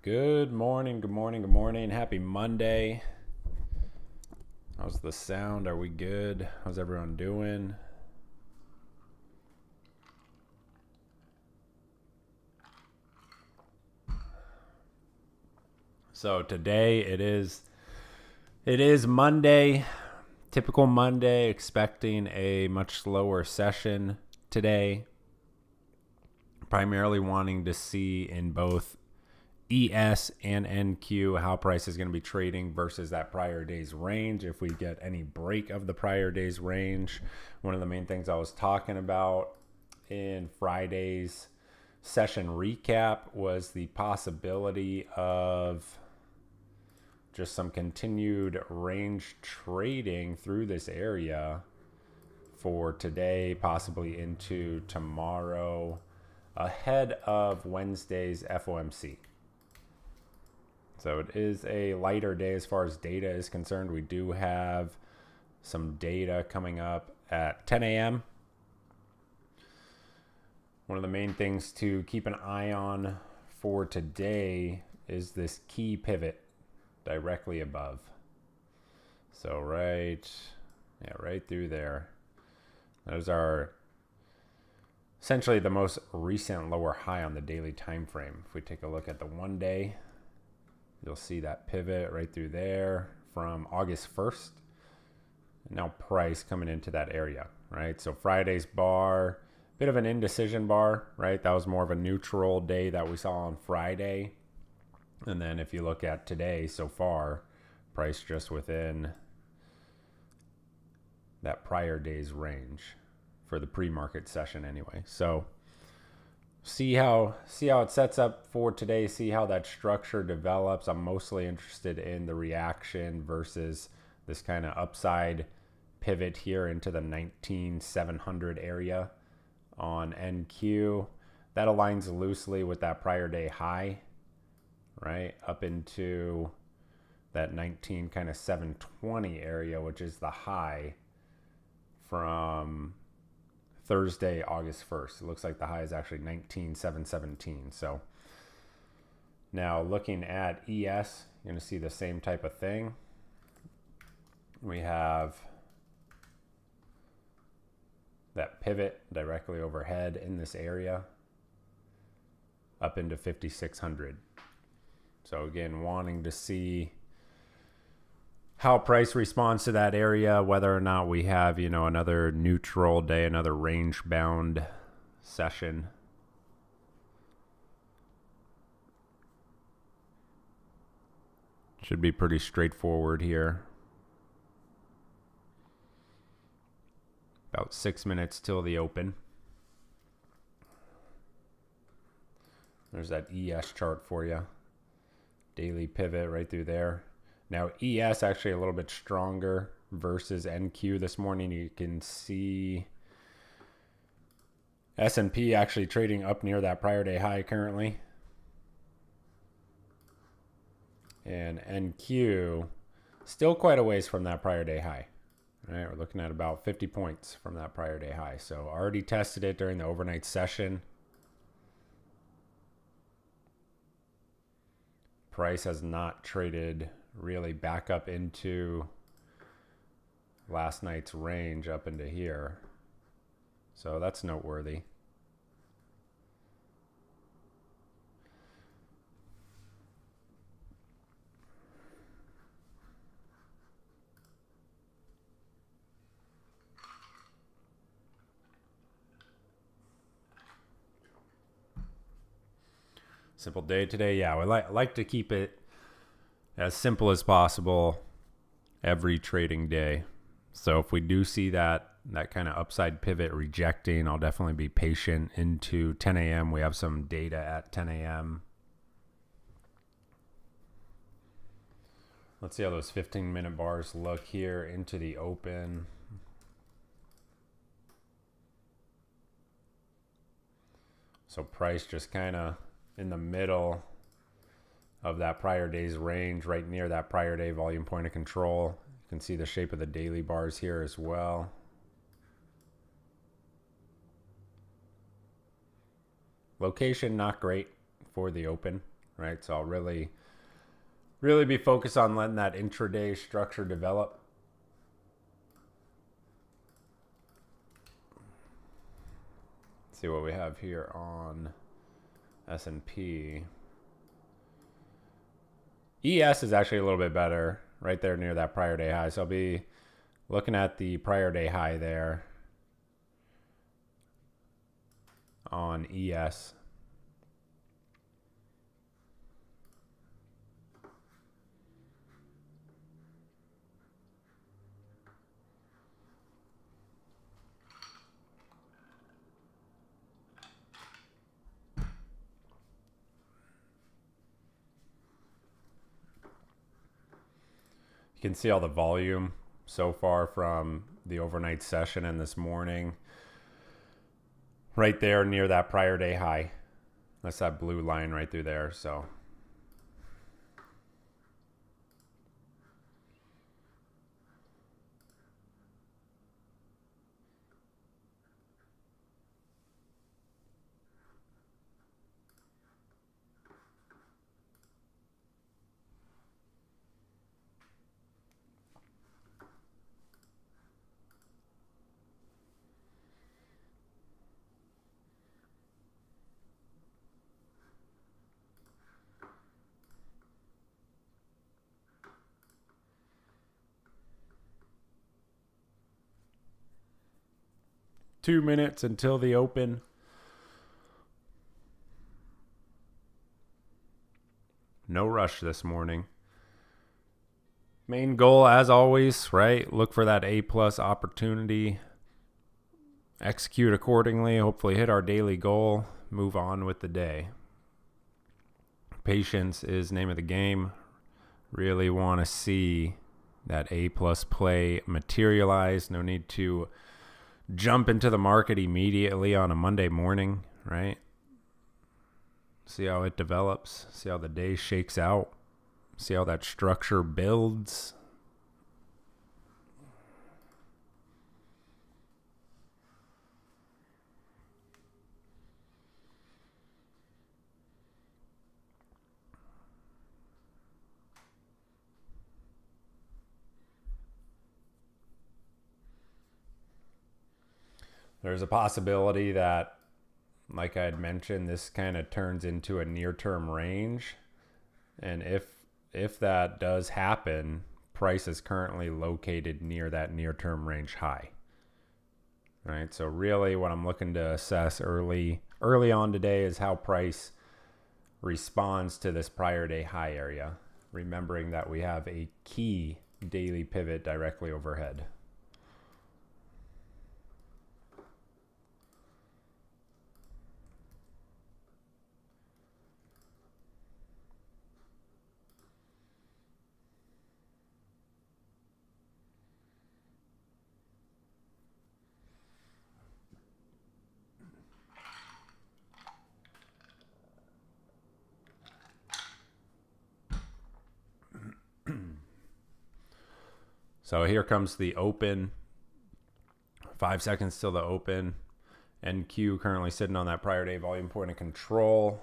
Good morning, good morning, good morning. Happy Monday. How's the sound? Are we good? How's everyone doing? So today it is Monday, typical Monday, expecting a much slower session today. Primarily wanting to see in both ES and NQ how price is going to be trading versus that prior day's range. If we get any break of the prior day's range, one of the main things I was talking about in Friday's session recap was the possibility of just some continued range trading through this area for today, possibly into tomorrow, ahead of Wednesday's FOMC. So it is a lighter day as far as data is concerned. We do have some data coming up at 10 a.m. One of the main things to keep an eye on for today is this key pivot directly above. So right through there. Those are essentially the most recent lower high on the daily time frame. If we take a look at the 1 day, you'll see that pivot right through there from August 1st. Now price coming into that area, right? So Friday's bar, bit of an indecision bar, right? That was more of a neutral day that we saw on Friday. And then if you look at today so far, price just within that prior day's range for the pre-market session anyway. So see how it sets up for today, see how that structure develops. I'm mostly interested in the reaction versus this kind of upside pivot here into the 19,700 area on NQ. That aligns loosely with that prior day high, right? Up into that 19 kind of 720 area, which is the high from Thursday, August 1st. It looks like the high is actually 19,717. So now looking at ES, you're going to see the same type of thing. We have that pivot directly overhead in this area up into 5,600. So again, wanting to see how price responds to that area, whether or not we have, another neutral day, another range bound session. Should be pretty straightforward here. About 6 minutes till the open. There's that ES chart for you. Daily pivot right through there. Now ES actually a little bit stronger versus NQ this morning. You can see S&P actually trading up near that prior day high currently. And NQ still quite a ways from that prior day high. All right, we're looking at about 50 points from that prior day high. So already tested it during the overnight session. Price has not traded really back up into last night's range up into here. So that's noteworthy. Simple day today. Yeah, we like to keep it as simple as possible every trading day. So if we do see that kind of upside pivot rejecting, I'll definitely be patient into 10 a.m. We have some data at 10 a.m. Let's see how those 15-minute bars look here into the open. So price just kind of in the middle of that prior day's range, right near that prior day volume point of control. You can see the shape of the daily bars here as well. Location not great for the open. right? So I'll really be focused on letting that intraday structure develop. Let's see what we have here on S&P. ES is actually a little bit better right there near that prior day high. So I'll be looking at the prior day high there on ES. You can see all the volume so far from the overnight session and this morning. Right there near that prior day high. That's that blue line right through there. So two minutes until the open. No rush this morning. Main goal, as always, right? Look for that A+ opportunity. Execute accordingly. Hopefully hit our daily goal. Move on with the day. Patience is name of the game. Really want to see that A+ play materialize. No need to jump into the market immediately on a Monday morning, right? See how it develops. See how the day shakes out. See how that structure builds. There's a possibility that, like I had mentioned, this kind of turns into a near-term range. And if that does happen, price is currently located near that near-term range high. Right? So really what I'm looking to assess early on today is how price responds to this prior day high area, remembering that we have a key daily pivot directly overhead. So here comes the open. 5 seconds till the open. NQ currently sitting on that prior day volume point of control.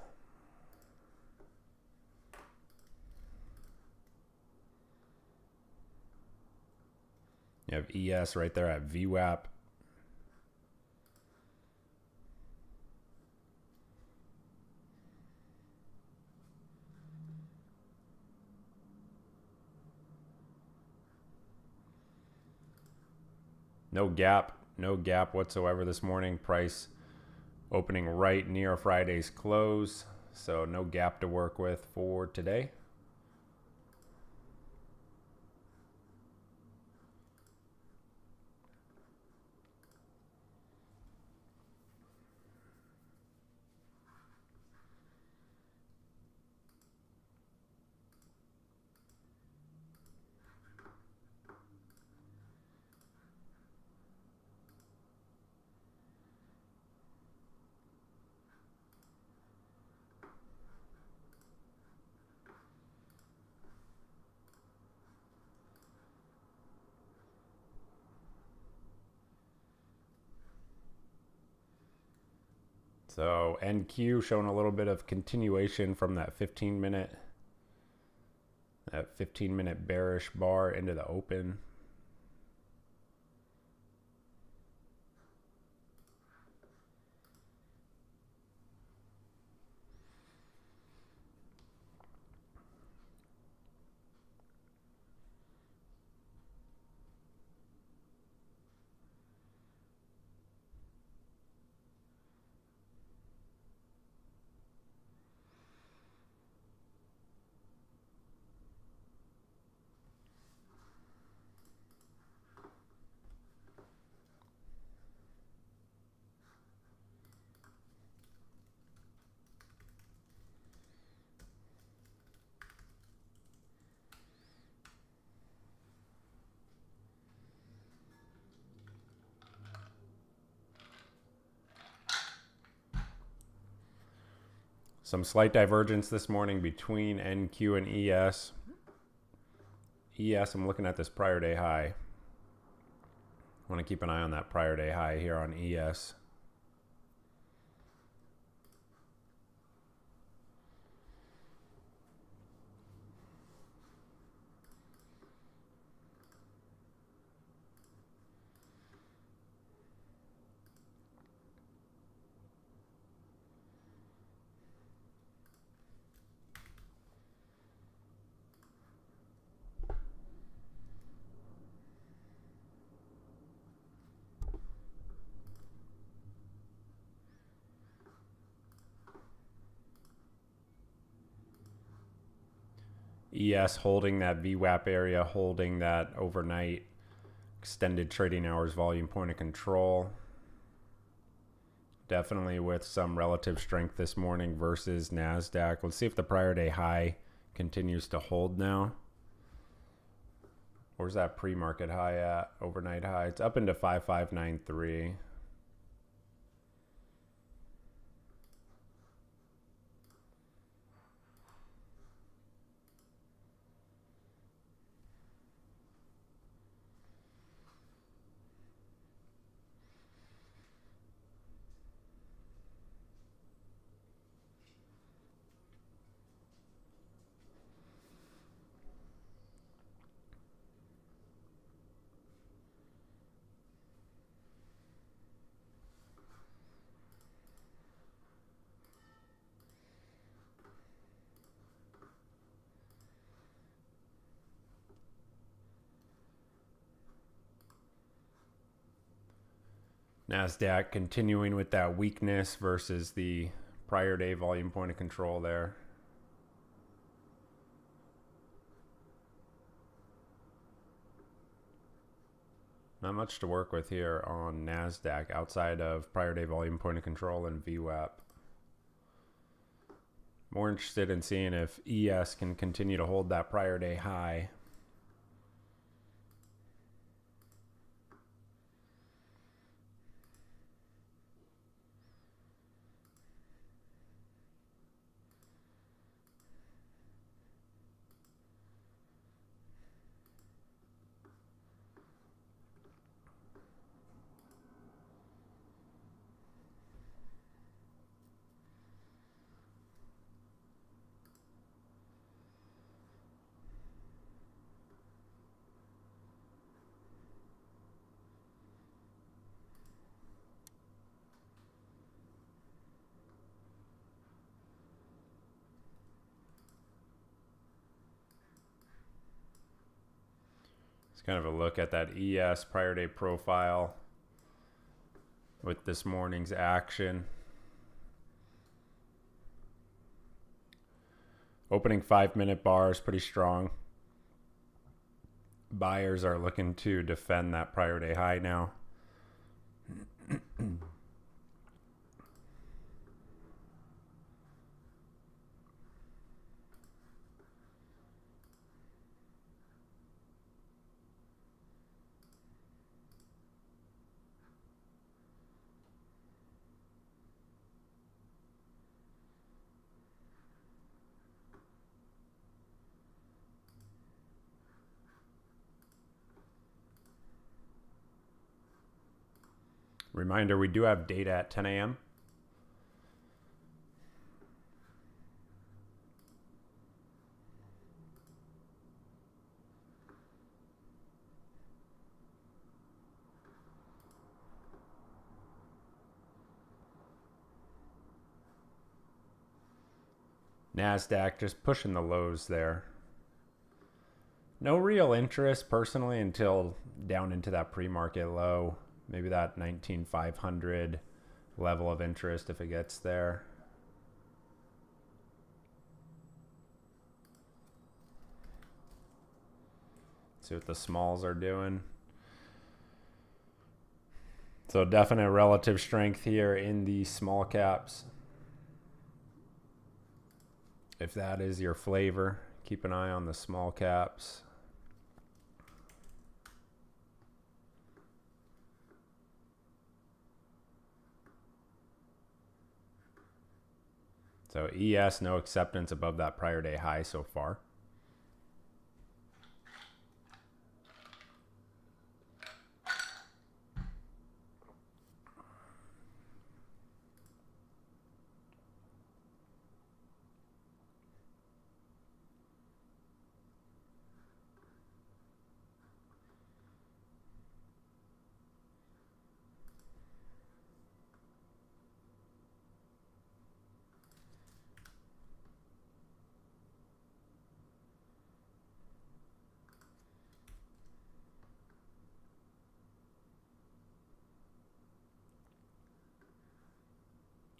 You have ES right there at VWAP. No gap whatsoever this morning. Price opening right near Friday's close. So no gap to work with for today. So NQ showing a little bit of continuation from that 15-minute bearish bar into the open. Some slight divergence this morning between NQ and ES. ES, I'm looking at this prior day high. I want to keep an eye on that prior day high here on ES. ES holding that VWAP area, holding that overnight extended trading hours volume point of control. Definitely with some relative strength this morning versus NASDAQ. Let's see if the prior day high continues to hold now. Where's that pre-market high at? Overnight high. It's up into 5593. NASDAQ continuing with that weakness versus the prior day volume point of control there. Not much to work with here on NASDAQ outside of prior day volume point of control and VWAP. More interested in seeing if ES can continue to hold that prior day high. It's kind of a look at that ES prior day profile with this morning's action. Opening 5-minute bars pretty strong. Buyers are looking to defend that prior day high now. Reminder, we do have data at 10 a.m. NASDAQ just pushing the lows there. No real interest personally until down into that pre-market low. Maybe that 19,500 level of interest if it gets there. See what the smalls are doing. So definite relative strength here in the small caps. If that is your flavor, keep an eye on the small caps. So ES, no acceptance above that prior day high so far.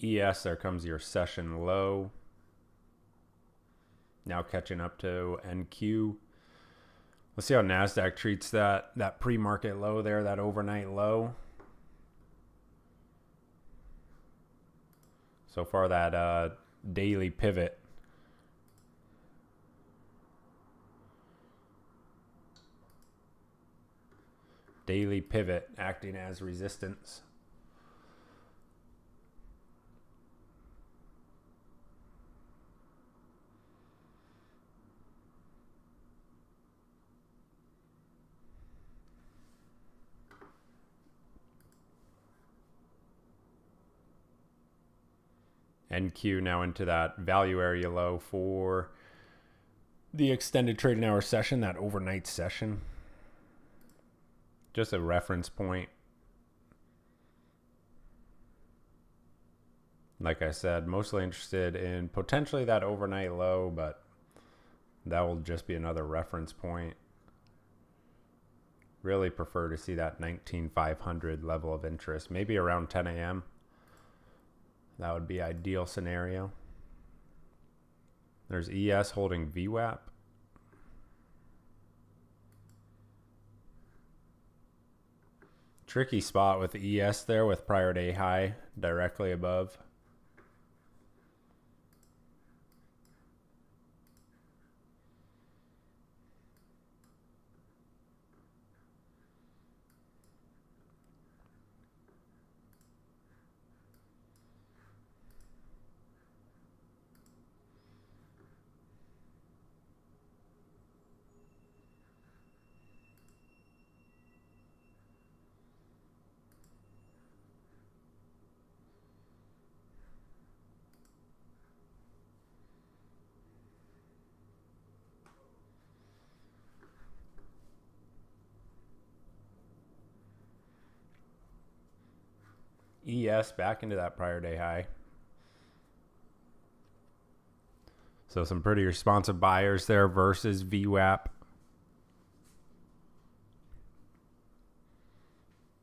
ES, there comes your session low. Now catching up to NQ. Let's see how NASDAQ treats that pre-market low there, that overnight low. So far that daily pivot. Daily pivot acting as resistance. NQ now into that value area low for the extended trading hour session, that overnight session. Just a reference point. Like I said, mostly interested in potentially that overnight low, but that will just be another reference point. Really prefer to see that 19,500 level of interest, maybe around 10 a.m. That would be ideal scenario. There's ES holding VWAP. Tricky spot with ES there with prior day high directly above. ES back into that prior day high. So some pretty responsive buyers there versus VWAP.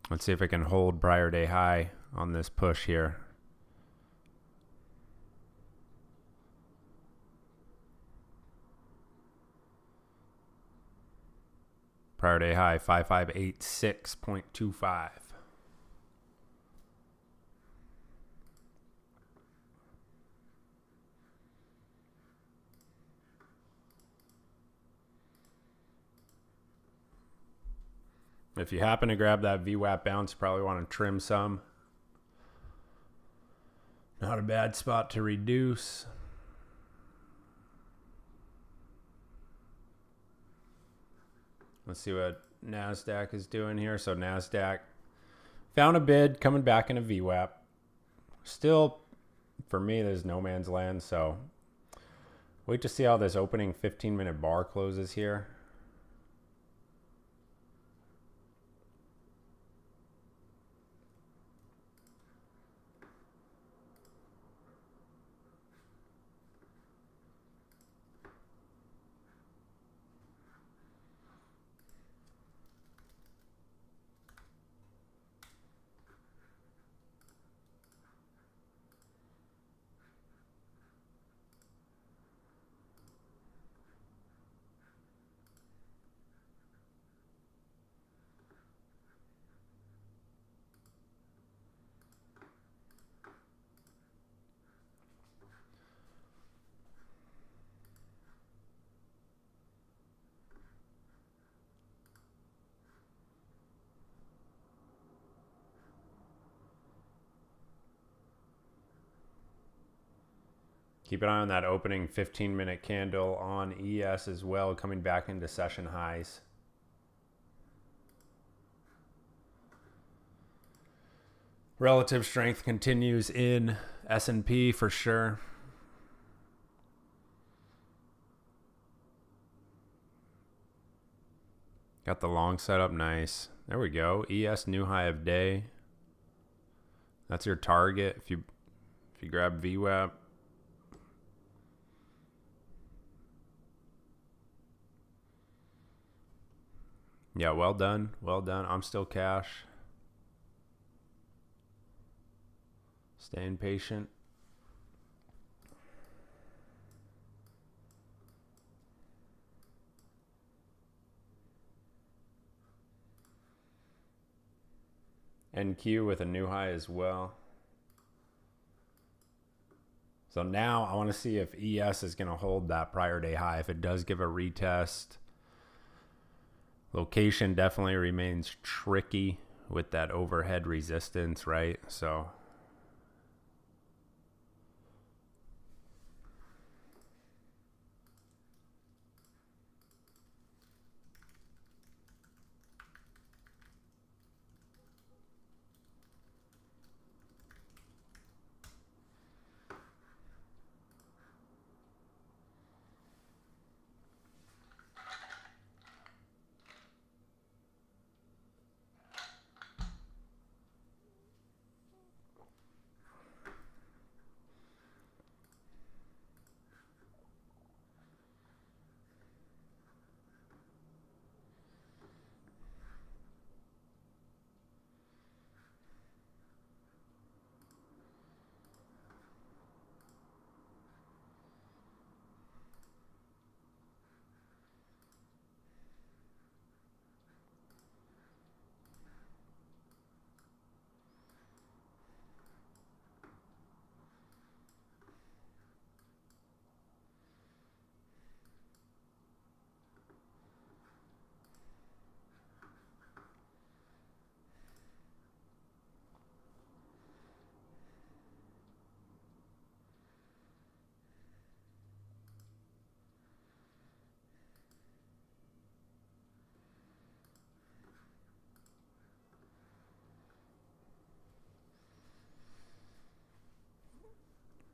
Let's see if it can hold prior day high on this push here. Prior day high 5586.25. If you happen to grab that VWAP bounce, probably want to trim some. Not a bad spot to reduce. Let's see what NASDAQ is doing here. So NASDAQ found a bid coming back into VWAP. Still, for me, there's no man's land. So wait to see how this opening 15-minute bar closes here. Keep an eye on that opening 15-minute candle on ES as well, coming back into session highs. Relative strength continues in S&P for sure. Got the long setup, nice. There we go. ES new high of day. That's your target if you grab VWAP. Yeah, well done. Well done. I'm still cash. Staying patient. NQ with a new high as well. So now I want to see if ES is going to hold that prior day high. If it does give a retest, location definitely remains tricky with that overhead resistance, right? So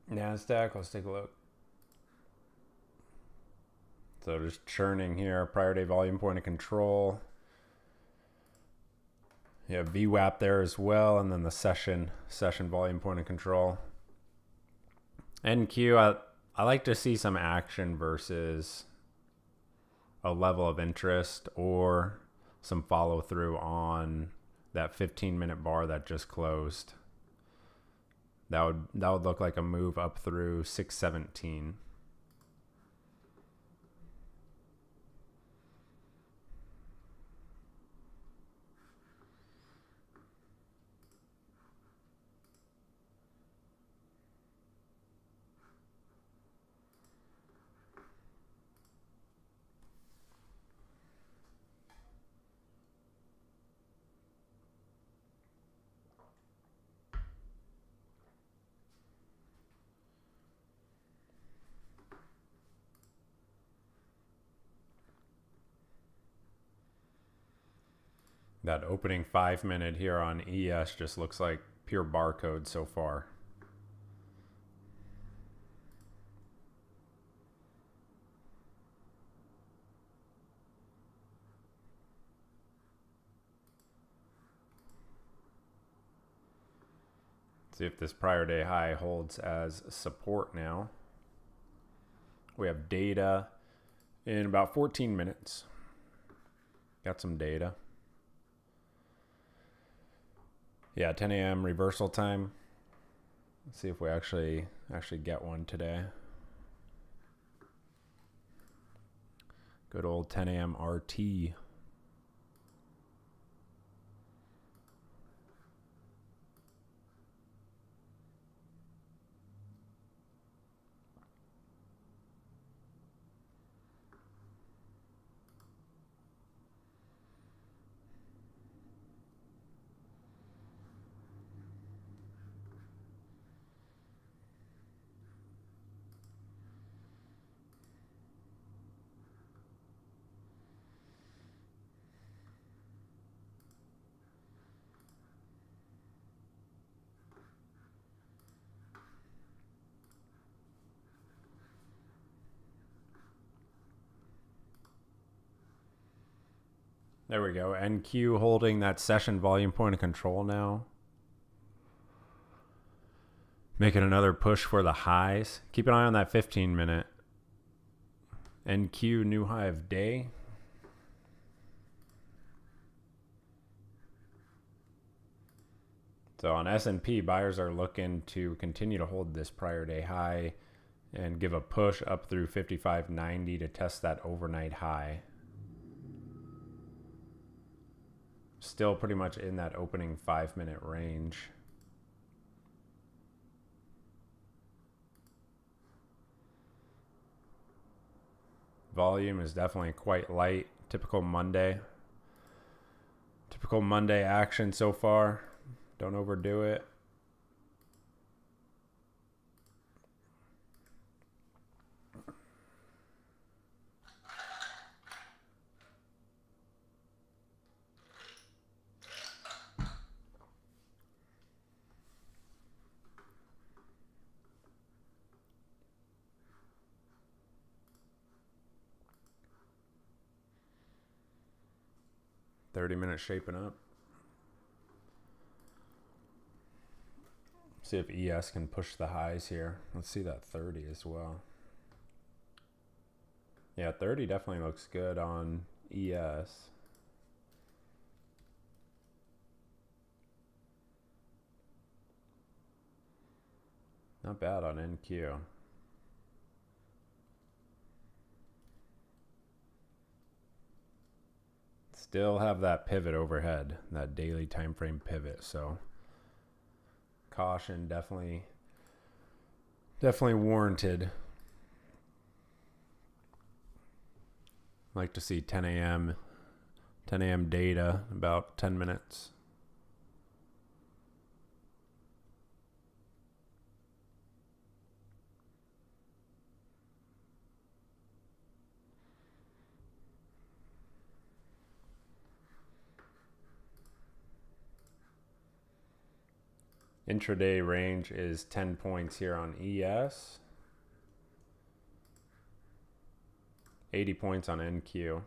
NASDAQ, let's take a look. So just churning here, prior day volume point of control. You have VWAP there as well, and then the session volume point of control. NQ, I like to see some action versus a level of interest or some follow through on that 15-minute bar that just closed. That would look like a move up through 617. That opening 5-minute here on ES just looks like pure barcode so far. See if this prior day high holds as support now. We have data in about 14 minutes. Got some data. Yeah, 10 a.m. reversal time. Let's see if we actually get one today. Good old 10 a.m. RT. There we go. NQ holding that session volume point of control now. Making another push for the highs. Keep an eye on that 15-minute. NQ new high of day. So on S&P, buyers are looking to continue to hold this prior day high and give a push up through 55.90 to test that overnight high. Still pretty much in that opening 5-minute range. Volume is definitely quite light. Typical Monday action so far. Don't overdo it. $30 shaping up. See if ES can push the highs here. Let's see that 30 as well. Yeah, 30 definitely looks good on ES. Not bad on NQ. Still have that pivot overhead, that daily time frame pivot. So caution definitely warranted. Like to see 10 a.m. data, about 10 minutes. Intraday range is 10 points here on ES. 80 points on NQ.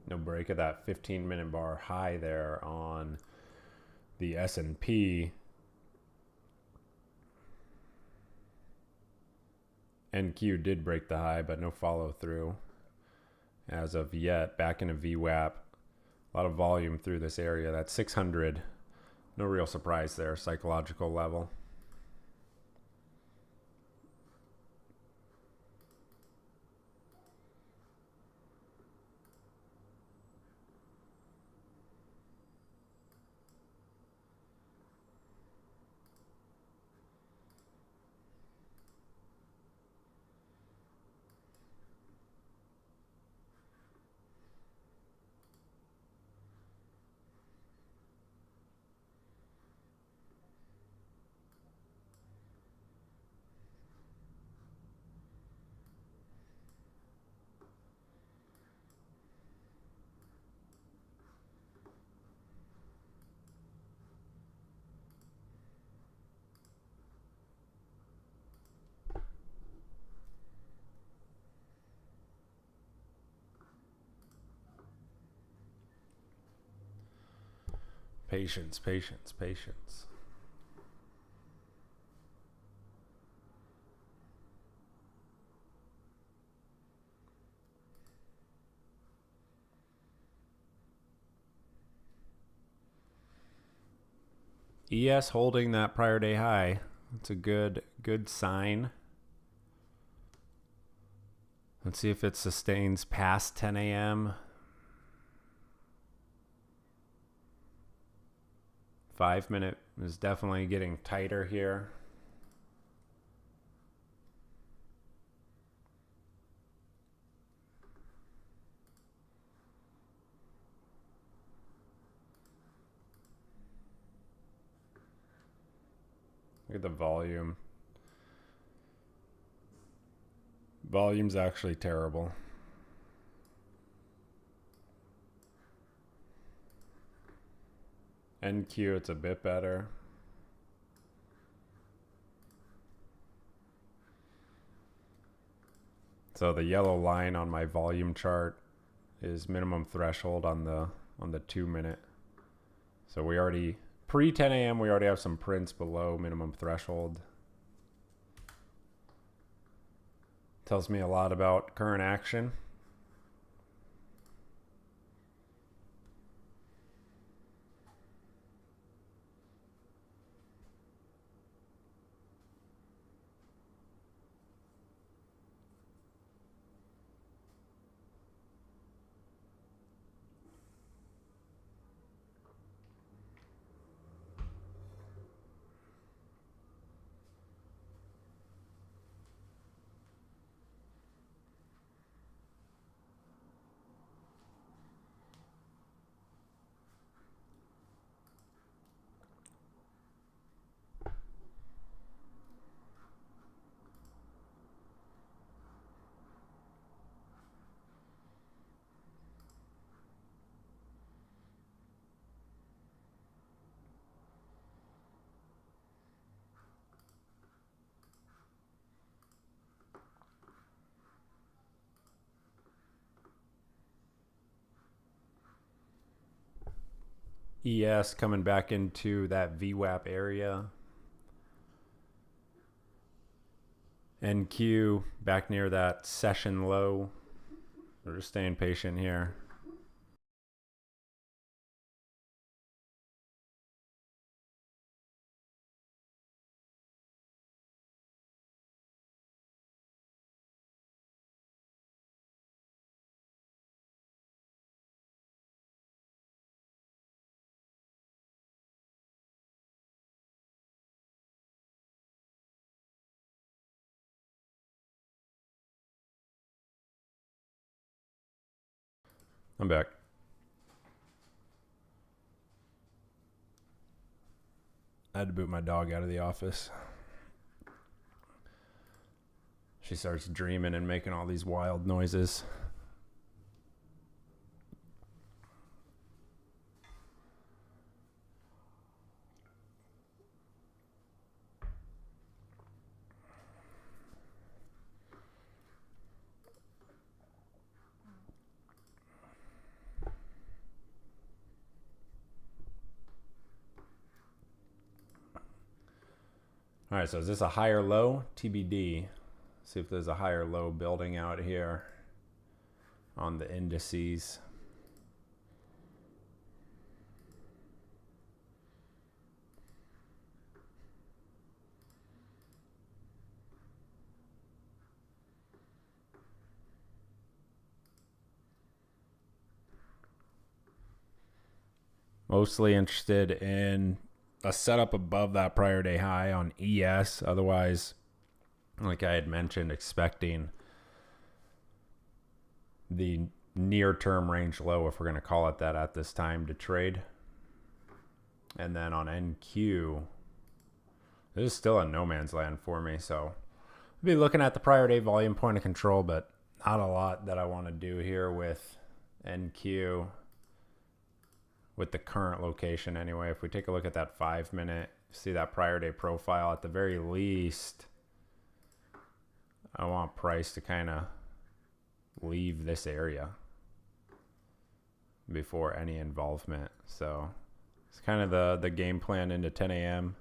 No break of that 15-minute bar high there on the S&P. NQ did break the high, but no follow through as of yet. Back in a VWAP. A lot of volume through this area. That's 600. No real surprise there. Psychological level. Patience, patience, patience. ES holding that prior day high. It's a good sign. Let's see if it sustains past 10 a.m. 5 minute is definitely getting tighter here. Look at the volume. Volume's actually terrible. NQ, it's a bit better. So the yellow line on my volume chart is minimum threshold on the 2 minute. So we already, pre 10 a.m. we already have some prints below minimum threshold. Tells me a lot about current action. ES coming back into that VWAP area. NQ back near that session low. We're just staying patient here. I'm back. I had to boot my dog out of the office. She starts dreaming and making all these wild noises. All right, so is this a higher low? TBD. See if there's a higher low building out here on the indices. Mostly interested in a setup above that prior day high on ES. Otherwise, like I had mentioned, expecting the near term range low, if we're going to call it that at this time, to trade. And then on NQ, this is still a no man's land for me. So I'll be looking at the prior day volume point of control, but not a lot that I want to do here with NQ with the current location anyway. If we take a look at that 5 minute, see that prior day profile, at the very least, I want price to kind of leave this area before any involvement. So it's kind of the game plan into 10 a.m.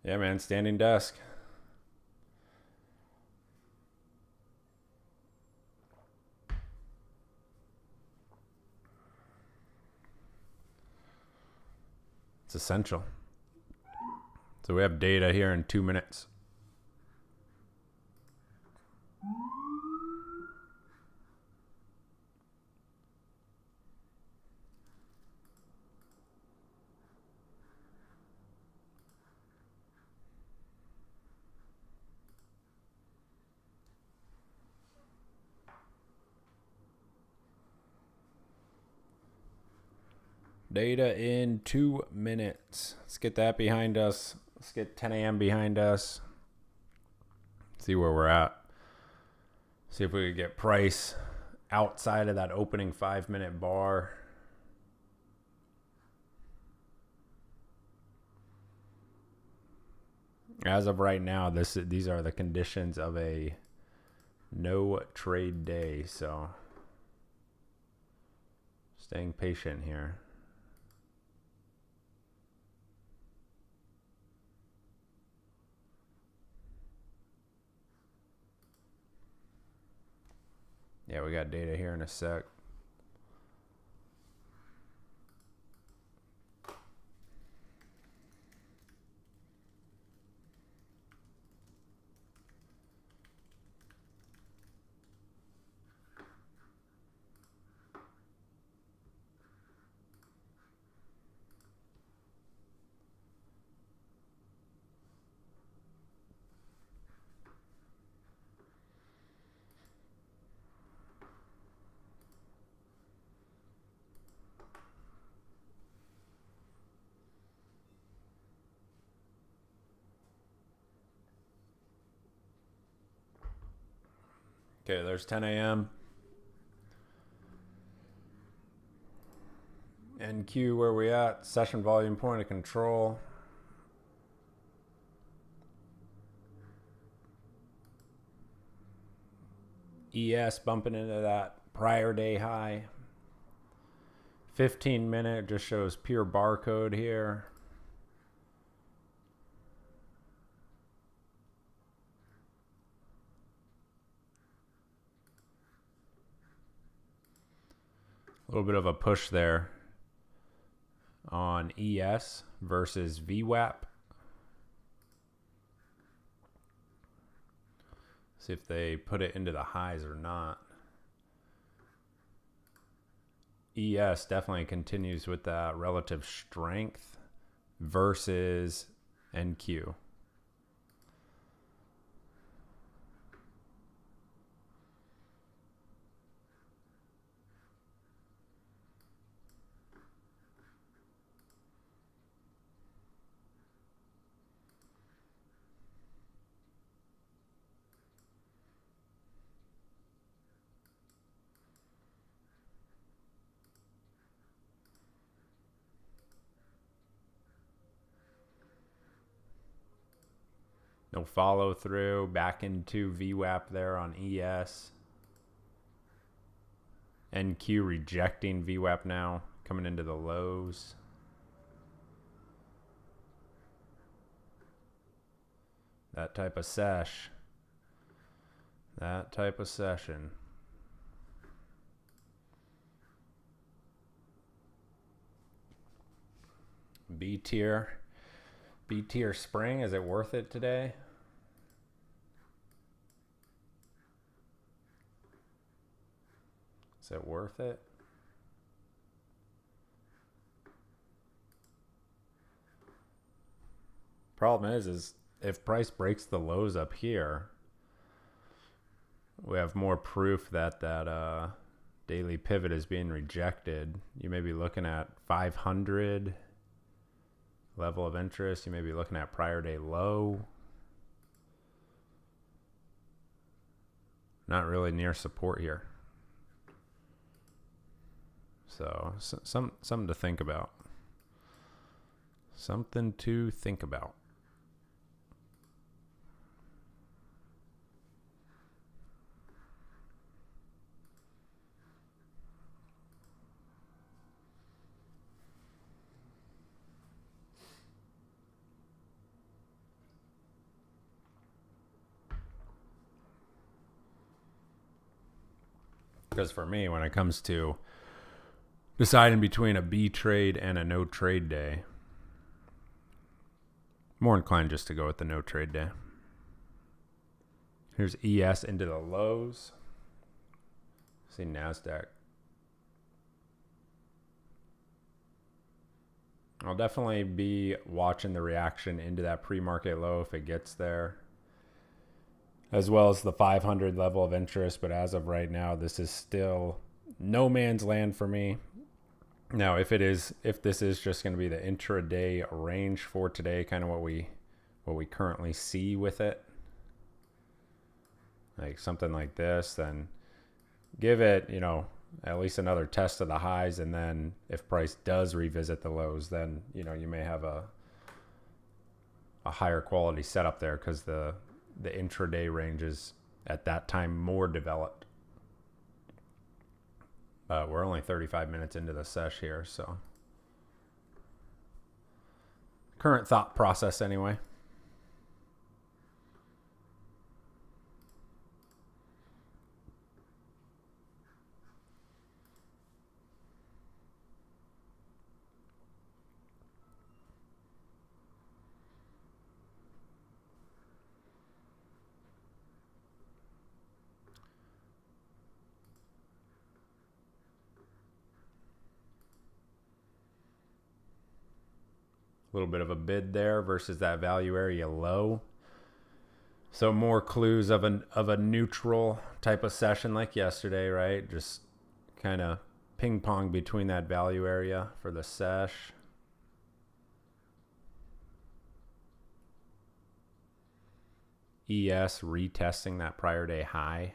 Yeah, man, standing desk. It's essential. So we have data here in 2 minutes. Data in 2 minutes. Let's get that behind us. Let's get 10 a.m. behind us. See where we're at. See if we could get price outside of that opening 5-minute bar. As of right now, these are the conditions of a no trade day. So staying patient here. Yeah, we got data here in a sec. Okay, there's 10 a.m. NQ, where we at? Session volume, point of control. ES bumping into that prior day high. 15-minute just shows pure barcode here. A little bit of a push there on ES versus VWAP. See if they put it into the highs or not. ES definitely continues with that relative strength versus NQ. No follow through, back into VWAP there on ES. NQ rejecting VWAP now, coming into the lows. That type of sesh. That type of session. B tier spring, is it worth it today? Is it worth it? Problem is if price breaks the lows up here, we have more proof that that daily pivot is being rejected. You may be looking at 500 level of interest. You may be looking at prior day low. Not really near support here. So something to think about. Something to think about. Because for me, when it comes to deciding between a B trade and a no trade day, more inclined just to go with the no trade day. Here's ES into the lows. See NASDAQ. I'll definitely be watching the reaction into that pre-market low if it gets there, as well as the 500 level of interest. But as of right now, this is still no man's land for me. Now, if this is just going to be the intraday range for today, kind of what we currently see with it, like something like this, then give it, at least another test of the highs, and then if price does revisit the lows, then you may have a higher quality setup there, because the intraday range is at that time more developed. But we're only 35 minutes into the sesh here, so current thought process anyway. A little bit of a bid there versus that value area low. So more clues of a neutral type of session like yesterday, right? Just kind of ping pong between that value area for the sesh. ES retesting that prior day high.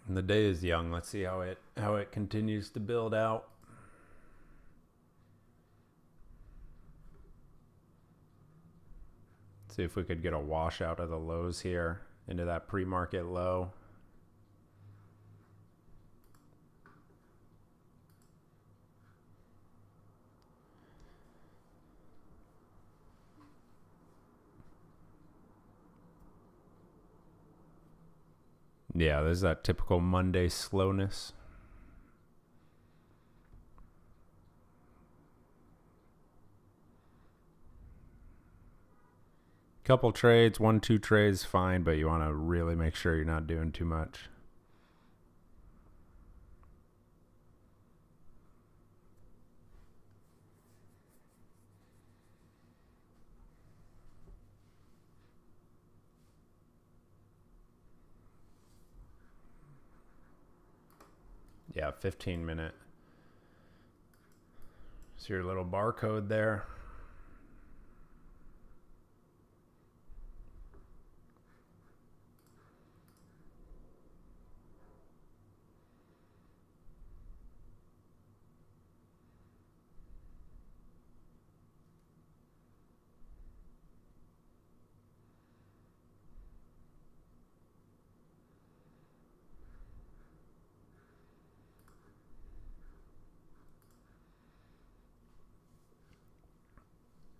And the day is young. Let's see how it continues to build out. See if we could get a wash out of the lows here into that pre-market low. Yeah, there's that typical Monday slowness. Couple trades, 1-2 trades, fine, but you want to really make sure you're not doing too much. Yeah, 15-minute. So your little barcode there.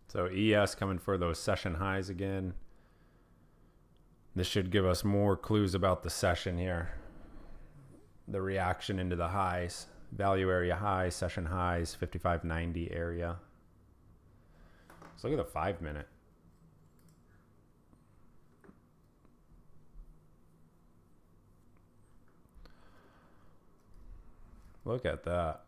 So ES coming for those session highs again. This should give us more clues about the session here. The reaction into the highs. Value area highs, session highs, 55.90 area. Let's look at the 5-minute. Look at that.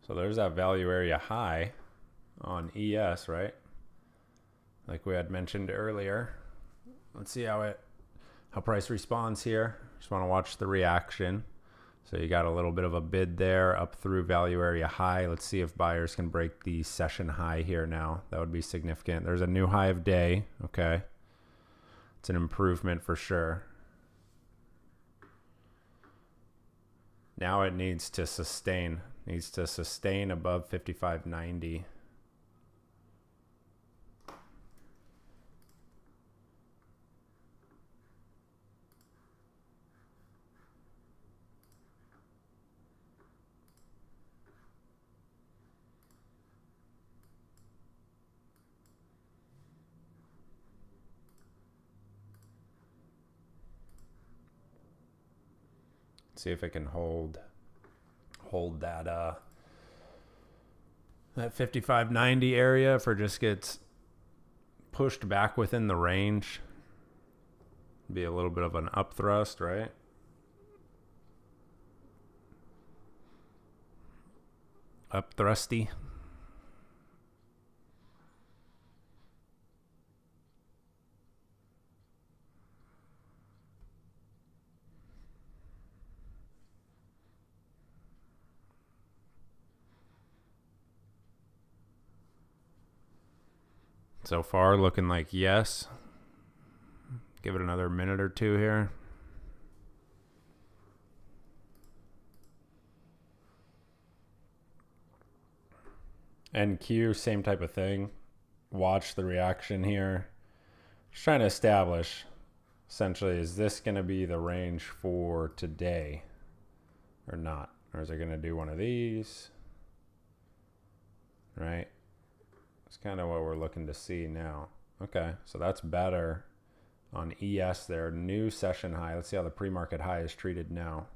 So there's that value area high on ES, right? Like we had mentioned earlier. Let's see how price responds here. Just want to watch the reaction. So you got a little bit of a bid there up through value area high. Let's see if buyers can break the session high here now. That would be significant. There's a new high of day. Okay. It's an improvement for sure. Now it needs to sustain. Needs to sustain above 55.90. See if it can hold that 55.90 area. If it just gets pushed back within the range, be a little bit of an up thrust, right? Up thrusty. So far, looking like yes. Give it another minute or two here. NQ, same type of thing. Watch the reaction here. Just trying to establish, essentially, is this going to be the range for today or not? Or is it going to do one of these? Right? That's kind of what we're looking to see now. Okay, so that's better on ES there. New session high. Let's see how the pre-market high is treated now.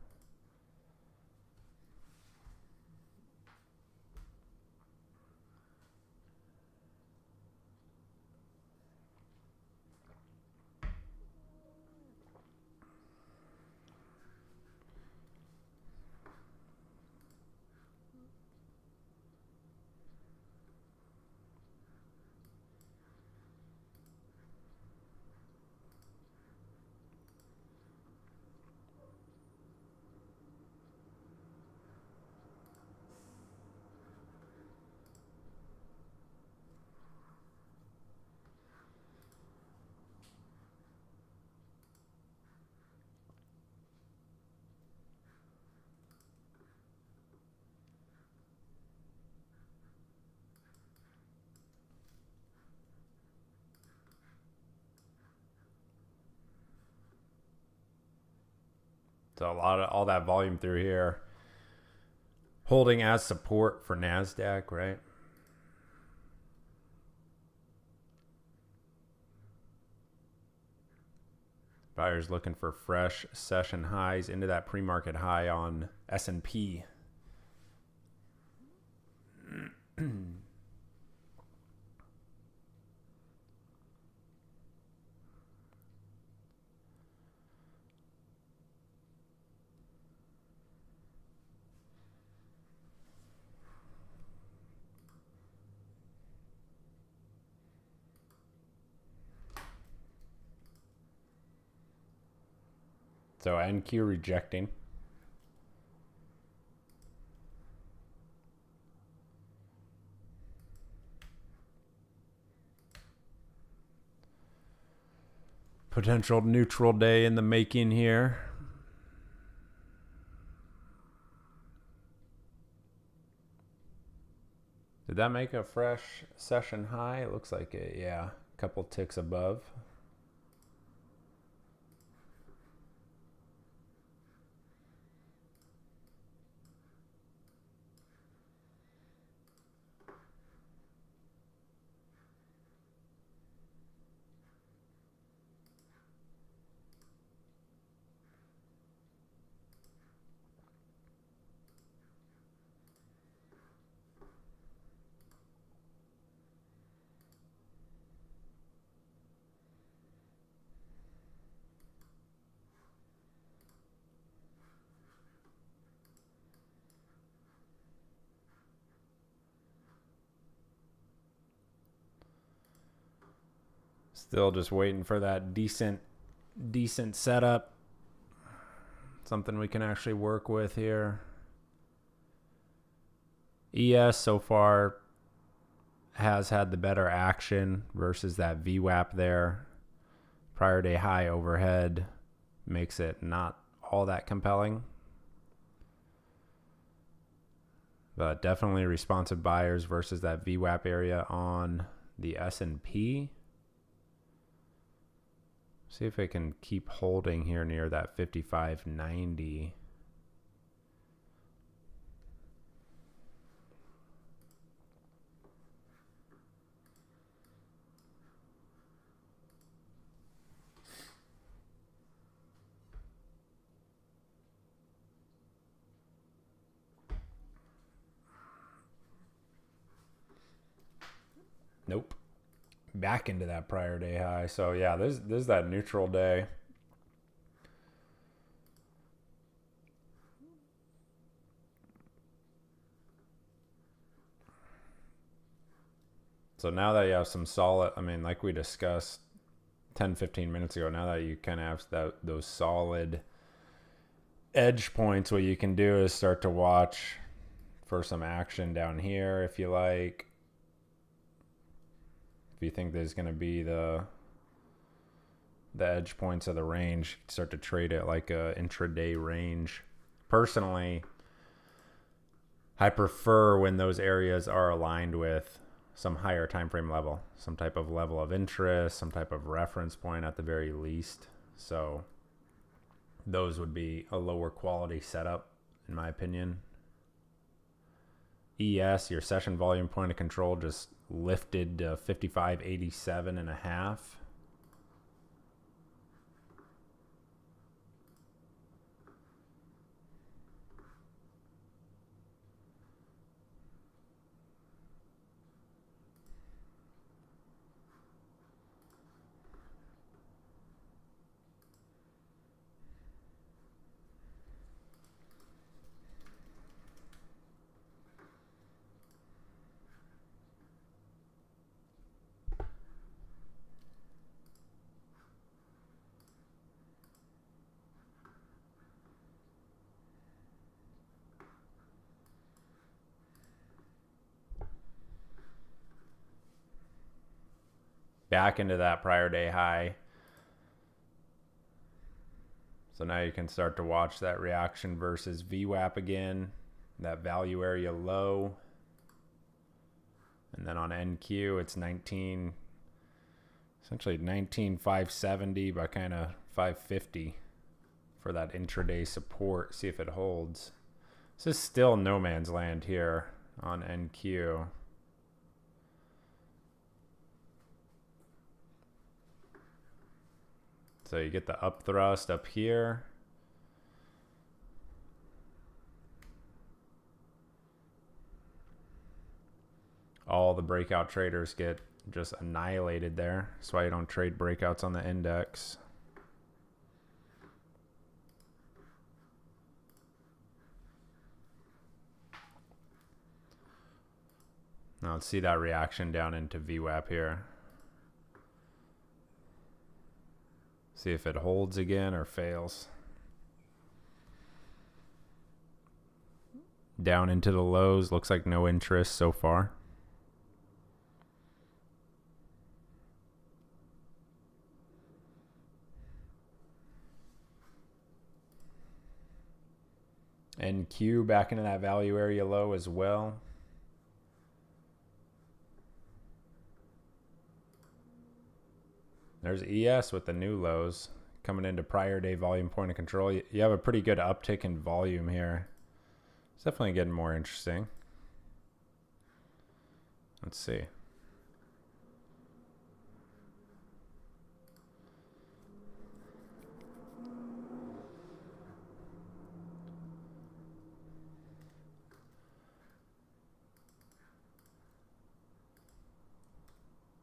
So all that volume through here, holding as support for NASDAQ, right? Buyers looking for fresh session highs into that pre-market high on S&P. So NQ rejecting. Potential neutral day in the making here. Did that make a fresh session high? It looks like it, yeah. A couple ticks above. Still just waiting for that decent setup. Something we can actually work with here. ES so far has had the better action versus that VWAP there. Prior day high overhead makes it not all that compelling. But definitely responsive buyers versus that VWAP area on the S&P. See if it can keep holding here near that 55.90. Nope. Back into that prior day high. So yeah, this is that neutral day. So now that you have some solid, I mean, like we discussed 10-15 minutes ago, now that you kind of have those solid edge points, what you can do is start to watch for some action down here if you like. If you think there's going to be the edge points of the range, start to trade it like a intraday range. Personally, I prefer when those areas are aligned with some higher time frame level, some type of level of interest, some type of reference point at the very least. So those would be a lower quality setup, in my opinion. ES, your session volume point of control, just lifted to 55.87.5. Back into that prior day high. So now you can start to watch that reaction versus VWAP again, that value area low. And then on NQ, it's essentially 19,570 by kind of 550 for that intraday support. See if it holds. This is still no man's land here on NQ. So you get the up thrust up here. All the breakout traders get just annihilated there. That's why you don't trade breakouts on the index. Now let's see that reaction down into VWAP here. See if it holds again or fails. Down into the lows. Looks like no interest so far. NQ back into that value area low as well. There's ES with the new lows coming into prior day volume point of control. You have a pretty good uptick in volume here. It's definitely getting more interesting. Let's see.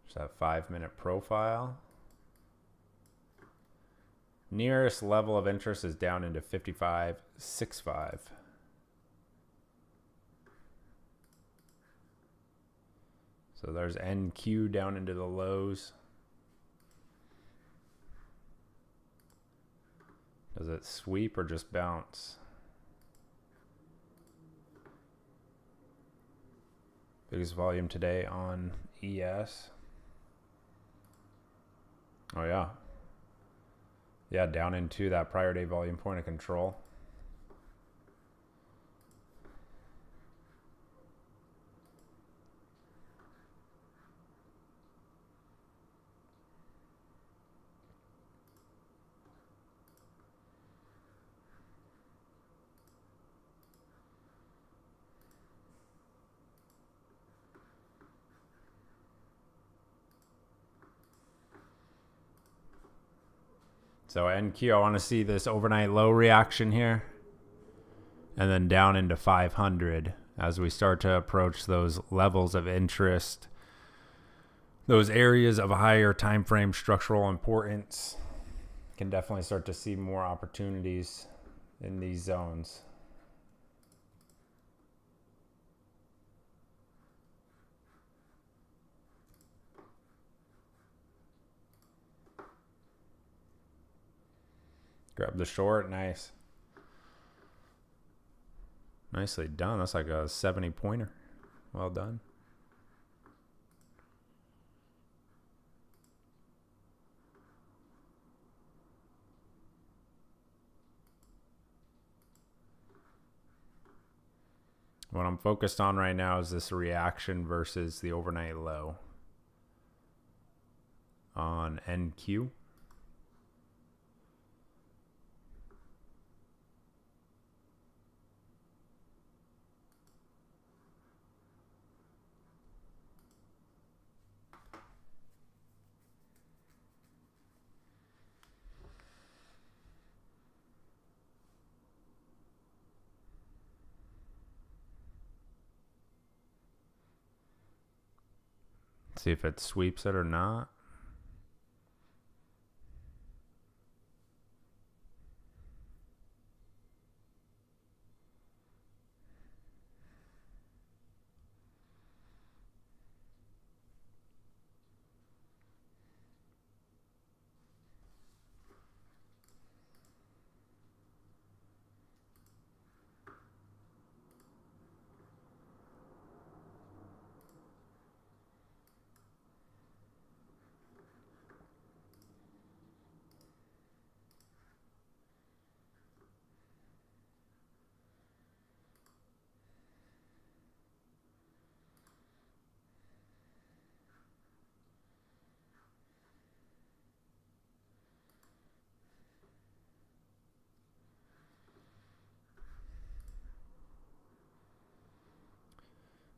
There's that 5-minute profile. Nearest level of interest is down into 55.65. So there's NQ down into the lows. Does it sweep or just bounce? Biggest volume today on ES. Oh yeah. Yeah, down into that prior day volume point of control. So NQ, I want to see this overnight low reaction here. And then down into 500 as we start to approach those levels of interest, those areas of higher time frame structural importance. Can definitely start to see more opportunities in these zones. Grab the short, nice. Nicely done. That's like a 70 pointer. Well done. What I'm focused on right now is this reaction versus the overnight low on NQ. See if it sweeps it or not.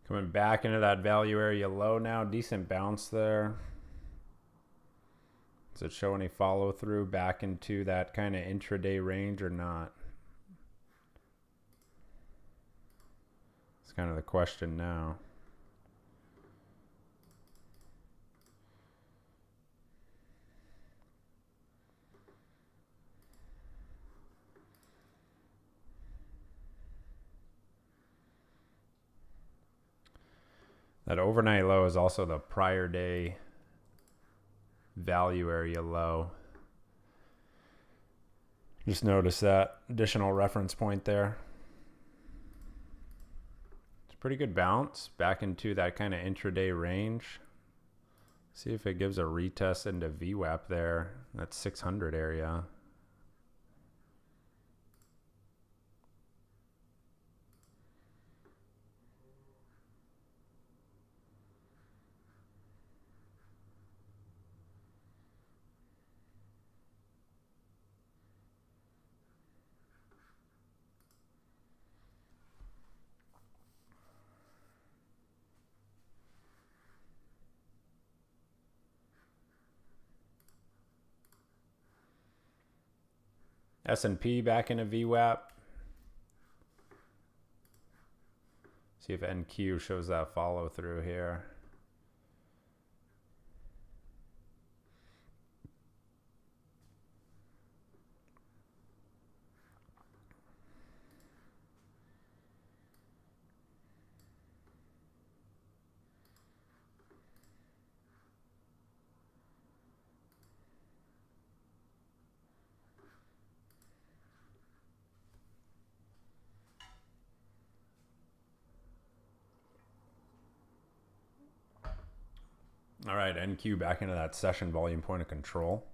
Coming back into that value area low now. Decent bounce there. Does it show any follow through back into that kind of intraday range or not? It's kind of the question now. That overnight low is also the prior day value area low. Just notice that additional reference point there. It's a pretty good bounce back into that kind of intraday range. See if it gives a retest into VWAP there. That 600 area. S&P back into VWAP. See if NQ shows that follow through here. All right, NQ back into that session volume point of control.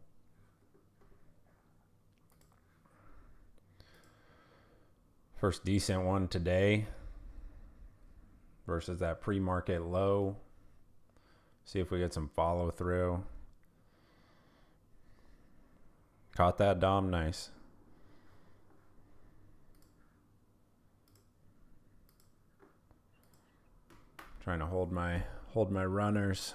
First decent one today versus that pre-market low. See if we get some follow through. Caught that, Dom. Nice. Trying to hold my runners.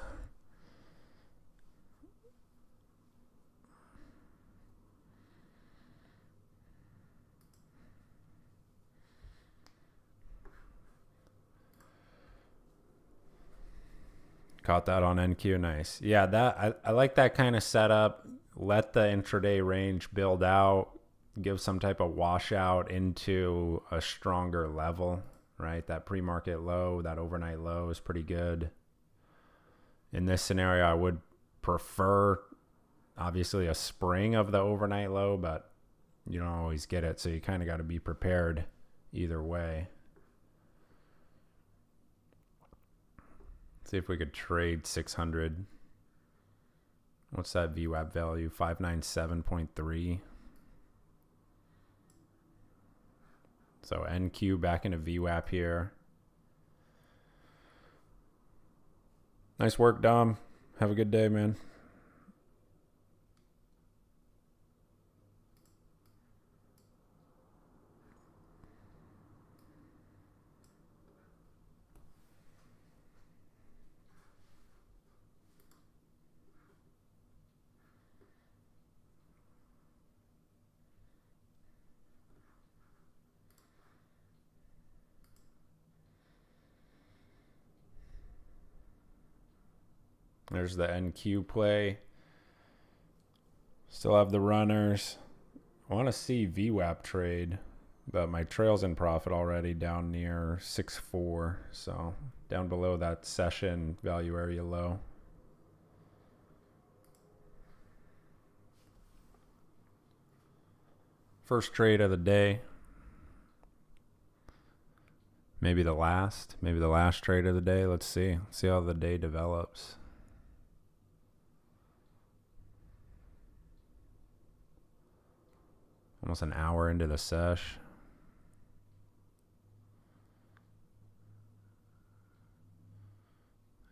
Caught that on NQ. Nice. Yeah, that I like that kind of setup. Let the intraday range build out, give some type of washout into a stronger level, right? That pre-market low, that overnight low is pretty good. In this scenario, I would prefer obviously a spring of the overnight low, but you don't always get it. So you kind of got to be prepared either way. See if we could trade 600. What's that VWAP value? 597.3. So NQ back into VWAP here. Nice work, Dom. Have a good day, man. There's the NQ play. Still have the runners. I want to see VWAP trade, but my trail's in profit already down near 6.4. So down below that session value area low. First trade of the day. Maybe the last trade of the day. Let's see how the day develops. Almost an hour into the sesh.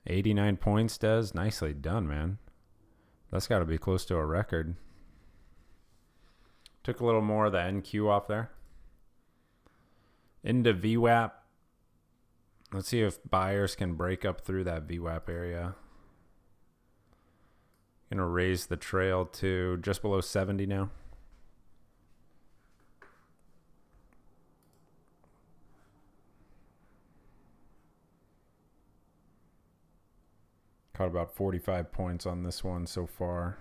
$89 points, Des. Nicely done, man. That's got to be close to a record. Took a little more of the NQ off there. Into VWAP. Let's see if buyers can break up through that VWAP area. Gonna raise the trail to just below 70 now. Caught about 45 points on this one so far.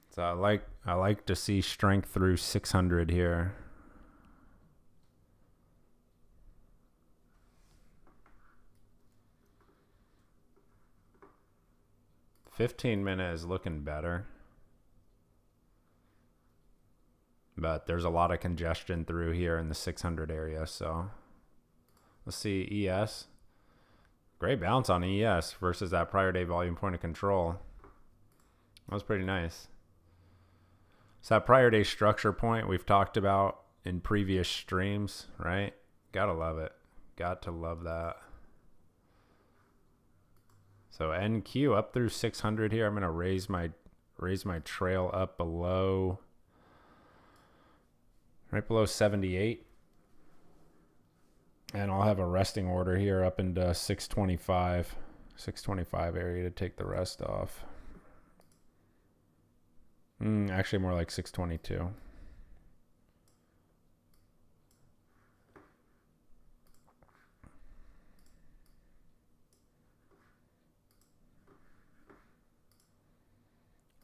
So I like to see strength through 600 here. $15-minute is looking better. But there's a lot of congestion through here in the 600 area. So let's see ES. Great bounce on ES versus that prior day volume point of control. That was pretty nice. So that prior day structure point we've talked about in previous streams, right? Gotta love it. Got to love that. So NQ up through 600 here. I'm gonna raise my trail up below. Right below 78. And I'll have a resting order here up into 625 area to take the rest off. Actually more like 622.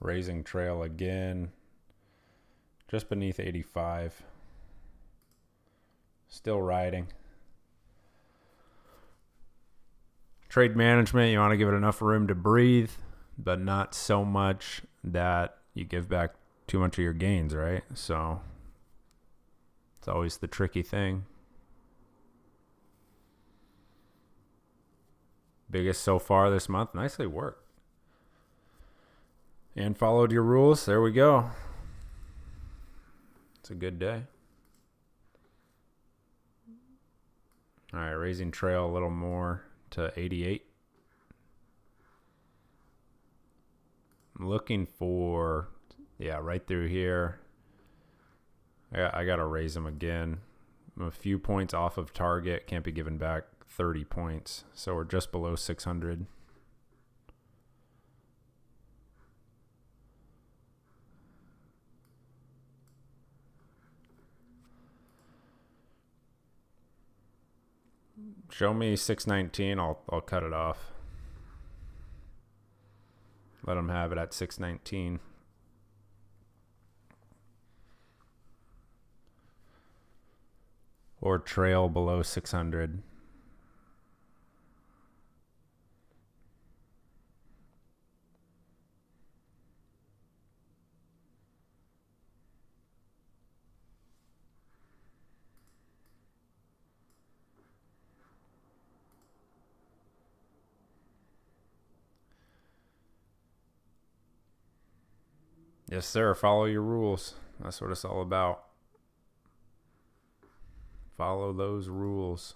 Raising trail again. Just beneath 85. Still riding. Trade management, you want to give it enough room to breathe, but not so much that you give back too much of your gains, right? So it's always the tricky thing. Biggest so far this month. Nicely worked. And followed your rules. There we go. It's a good day. All right, raising trail a little more to 88. I'm looking for, right through here. I got to raise them again. I'm a few points off of target. Can't be given back 30 points. So we're just below 600. Show me 619. I'll cut it off. Let them have it at 619. Or trail below 600. Yes, sir. Follow your rules. That's what it's all about. Follow those rules.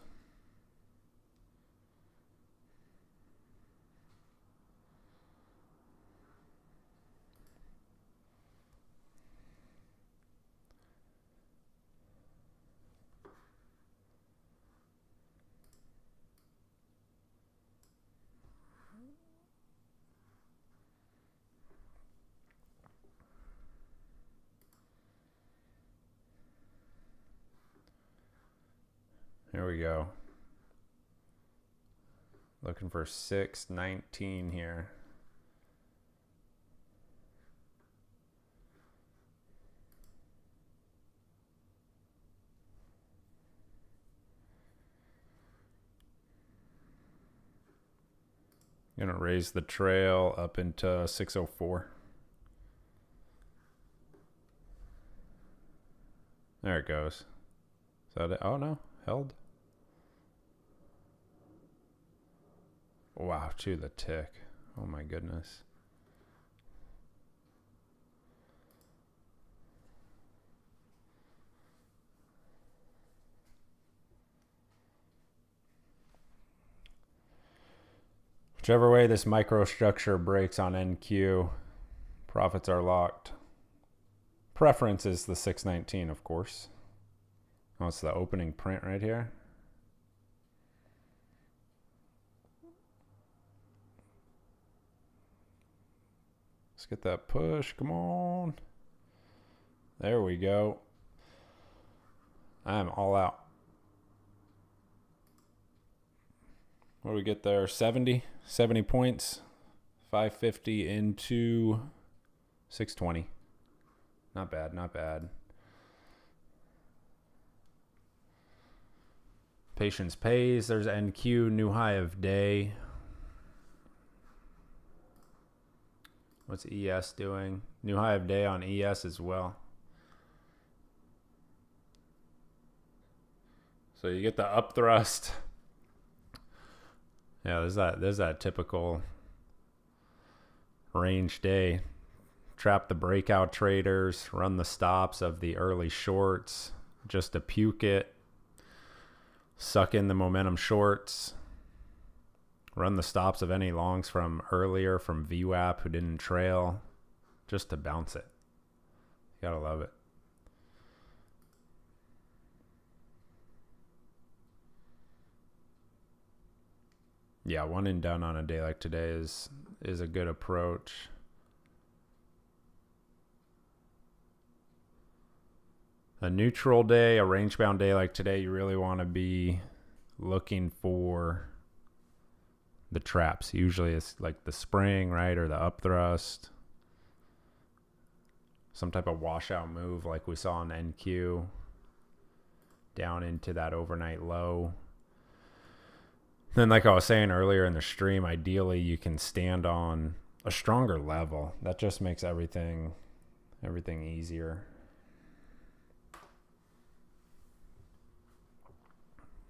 Here we go. Looking for 619 here. Gonna raise the trail up into 604. There it goes. Is that it? Oh no, held. Wow, to the tick. Oh my goodness. Whichever way this microstructure breaks on NQ, profits are locked. Preference is the 619, of course. Oh, it's the opening print right here. Let's get that push. Come on. There we go. I'm all out. What do we get there? 70 points. 550 into 620. Not bad, not bad. Patience pays. There's NQ, new high of day. What's ES doing? New high of day on ES as well. So you get the up thrust. Yeah, there's that typical range day. Trap the breakout traders, run the stops of the early shorts, just to puke it. Suck in the momentum shorts. Run the stops of any longs from earlier from VWAP who didn't trail, just to bounce it. You gotta love it. Yeah, one and done on a day like today is a good approach. A neutral day, a range bound day like today, you really want to be looking for the traps. Usually it's like the spring, right? Or the up thrust. Some type of washout move like we saw on NQ. Down into that overnight low. Then like I was saying earlier in the stream, ideally you can stand on a stronger level. That just makes everything easier.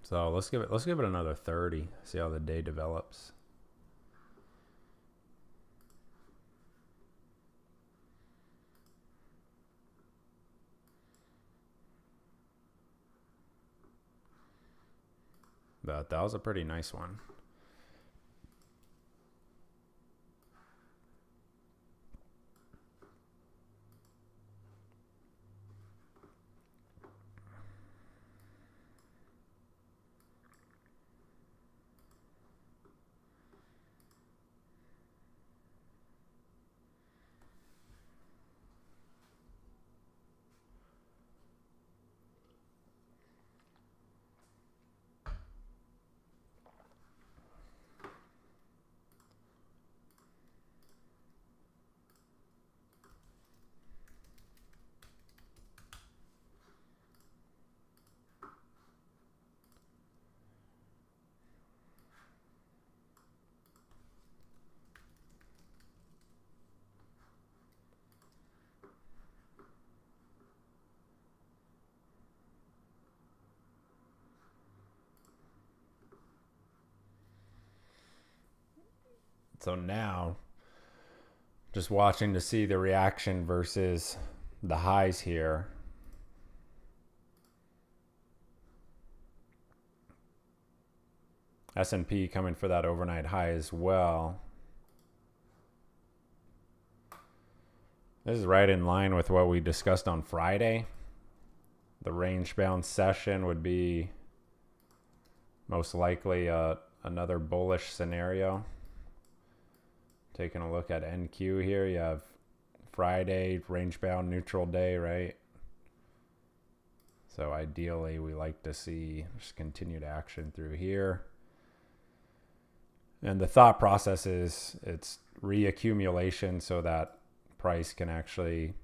So let's give it another 30. See how the day develops. But that was a pretty nice one. So now, just watching to see the reaction versus the highs here. S&P coming for that overnight high as well. This is right in line with what we discussed on Friday. The range-bound session would be most likely another bullish scenario. Taking a look at NQ here, you have Friday, range-bound neutral day, right? So ideally, we like to see just continued action through here. And the thought process is it's reaccumulation so that price can actually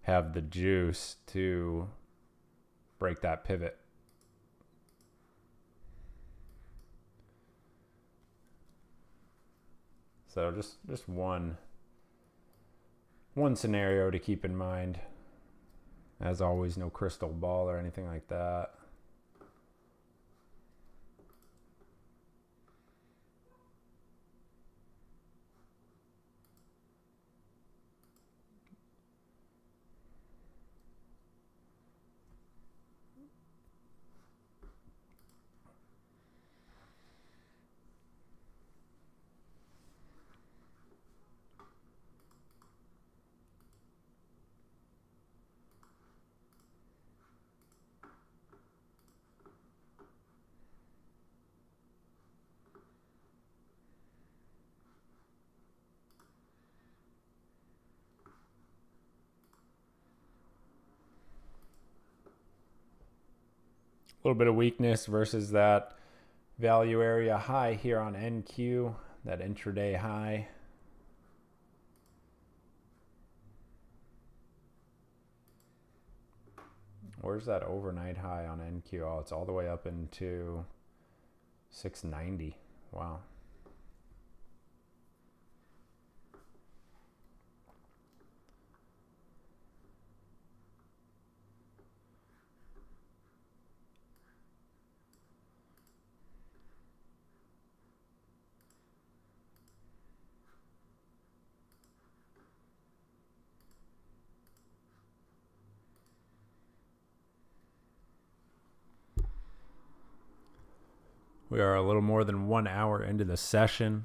have the juice to break that pivot. So just one scenario to keep in mind. As always, no crystal ball or anything like that. A little bit of weakness versus that value area high here on NQ, that intraday high. Where's that overnight high on NQ? Oh, it's all the way up into 690. Wow. We are a little more than 1 hour into the session.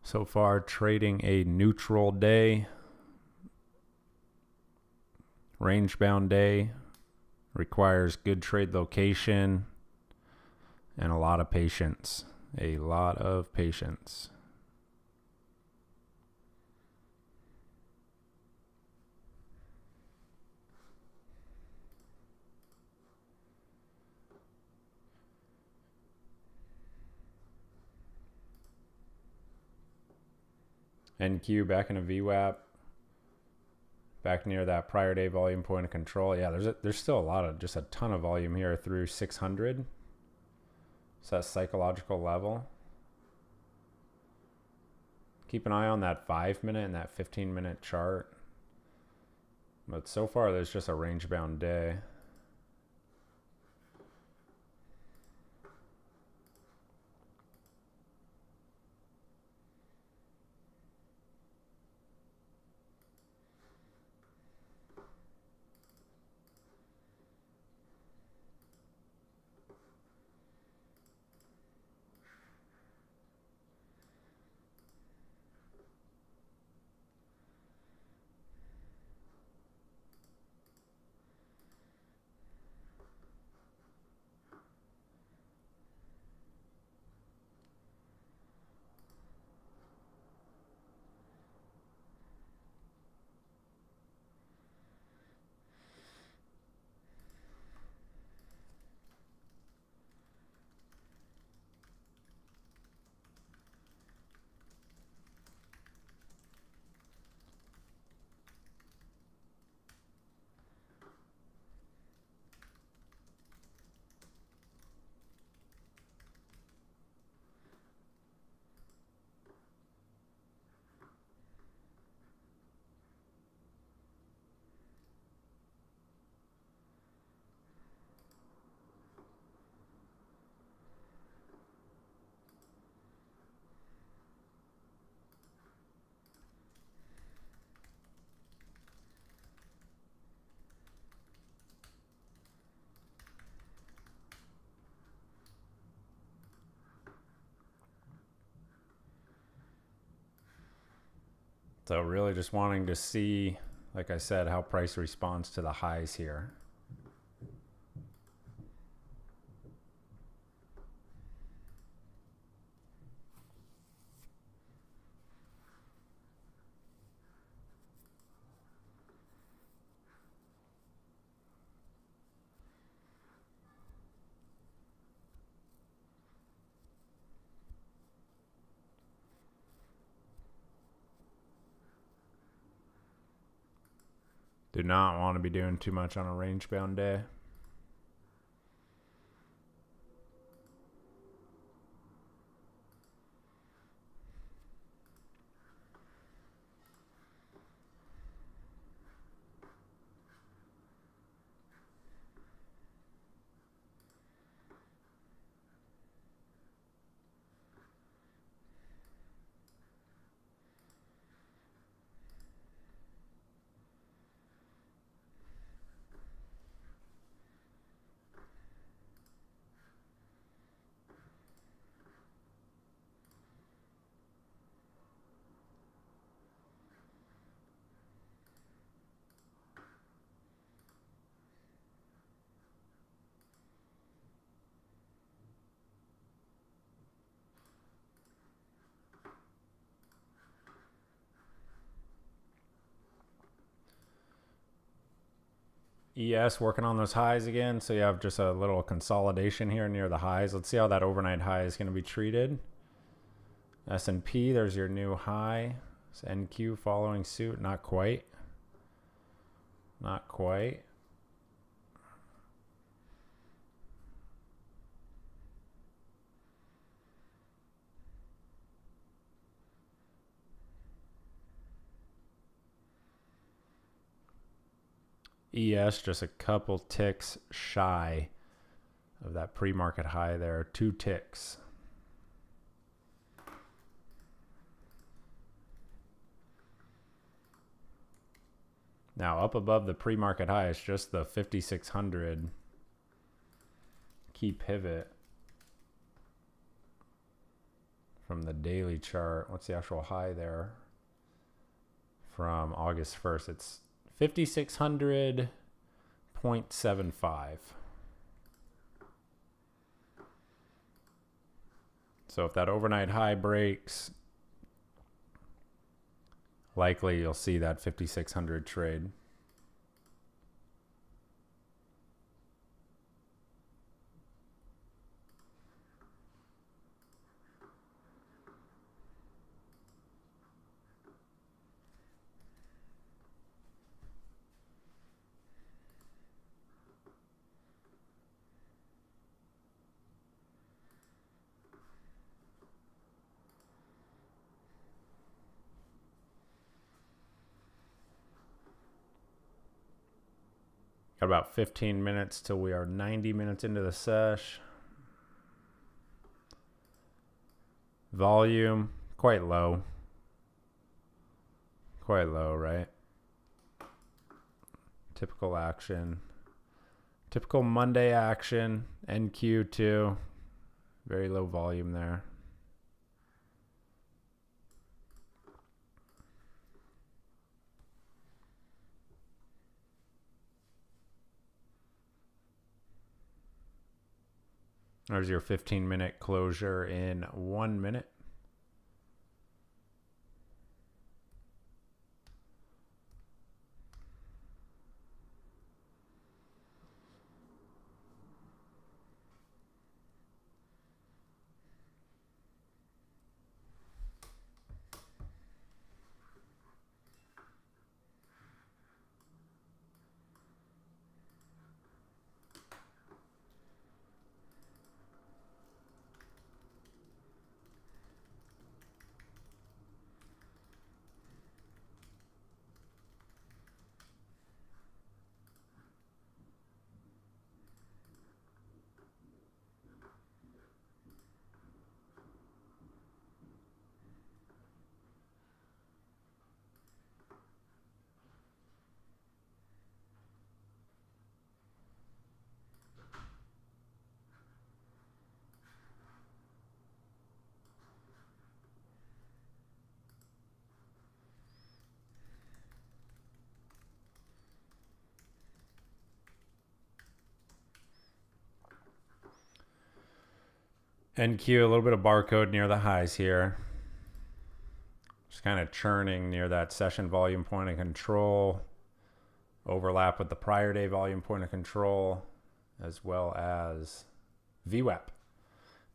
So far, trading a neutral day. Range-bound day requires good trade location and a lot of patience. A lot of patience. NQ back in a VWAP, back near that prior day volume point of control. Yeah, there's still just a ton of volume here through 600. So that psychological level. Keep an eye on that 5-minute and that 15-minute chart. But so far, there's just a range-bound day. So really just wanting to see, like I said, how price responds to the highs here. Do not want to be doing too much on a range bound day. ES working on those highs again. So you have just a little consolidation here near the highs. Let's see how that overnight high is going to be treated. S&P, there's your new high. It's NQ following suit. Not quite. Not quite. ES just a couple ticks shy of that pre-market high there. 2 ticks. Now up above the pre-market high is just the 5,600 key pivot from the daily chart. What's the actual high there from August 1st? It's 5,600.75. So if that overnight high breaks, likely you'll see that 5,600 trade. Got about 15 minutes till we are 90 minutes into the sesh. Volume, quite low. Quite low, right? Typical action. Typical Monday action. NQ2. Very low volume there. There's your 15-minute closure in 1 minute. NQ, a little bit of barcode near the highs here. Just kind of churning near that session volume point of control. Overlap with the prior day volume point of control, as well as VWAP.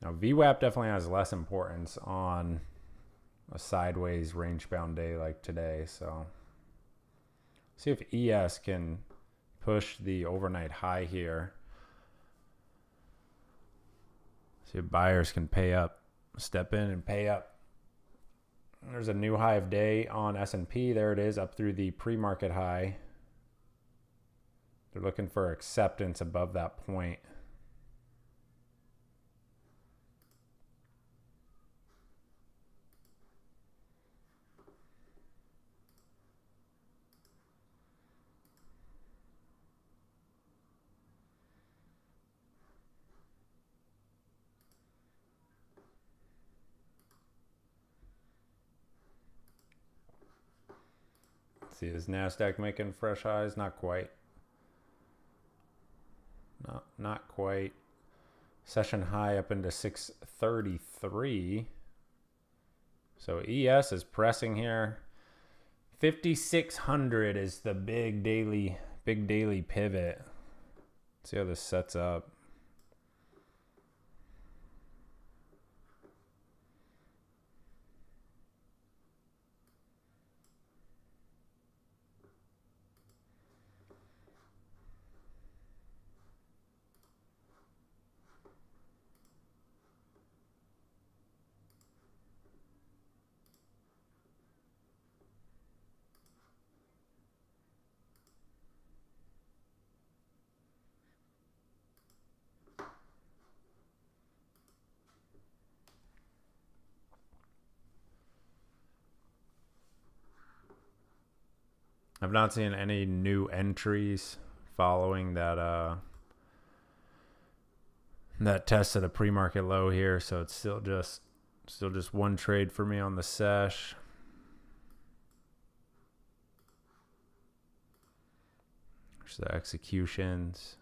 Now, VWAP definitely has less importance on a sideways range-bound day like today. So, see if ES can push the overnight high here. See if buyers can pay up, step in and pay up. There's a new high of day on S&P. There it is, up through the pre-market high. They're looking for acceptance above that point. See, is NASDAQ making fresh highs? Not quite. Not quite. Session high up into 633. So ES is pressing here. 5,600 is the big daily pivot. Let's see how this sets up. I've not seen any new entries following that that test of the pre-market low here, so it's still just one trade for me on the sesh. There's the executions.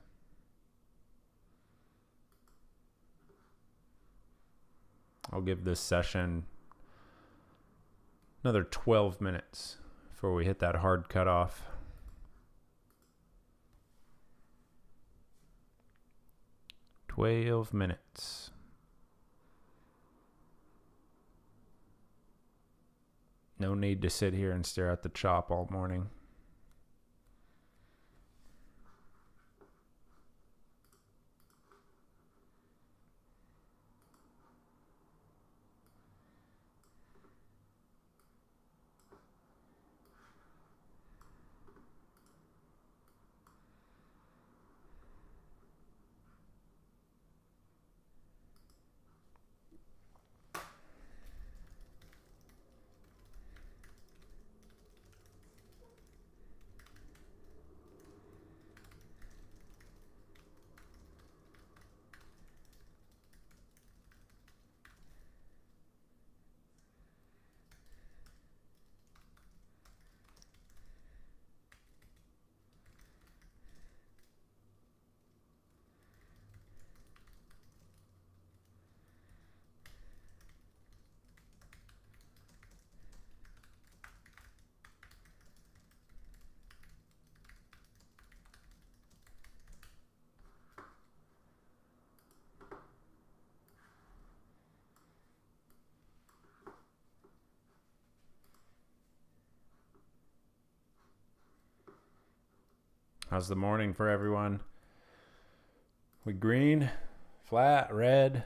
I'll give this session another 12 minutes before we hit that hard cutoff. Twelve minutes. No need to sit here and stare at the chop all morning. How's the morning for everyone? We green, flat, red.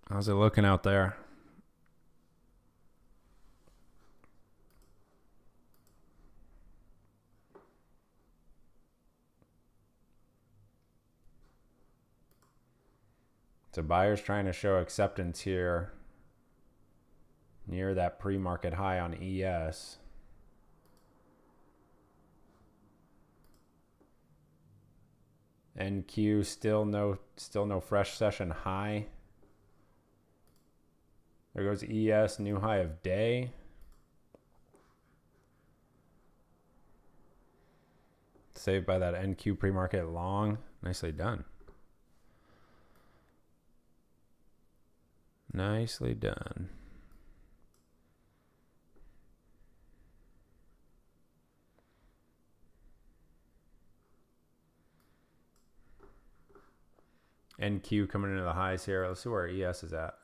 How's it looking out there? So buyers trying to show acceptance here near that pre-market high on ES. NQ still no fresh session high. There goes ES, new high of day. Saved by that NQ pre-market long. Nicely done. Nicely done. NQ coming into the highs here. Let's see where ES is at.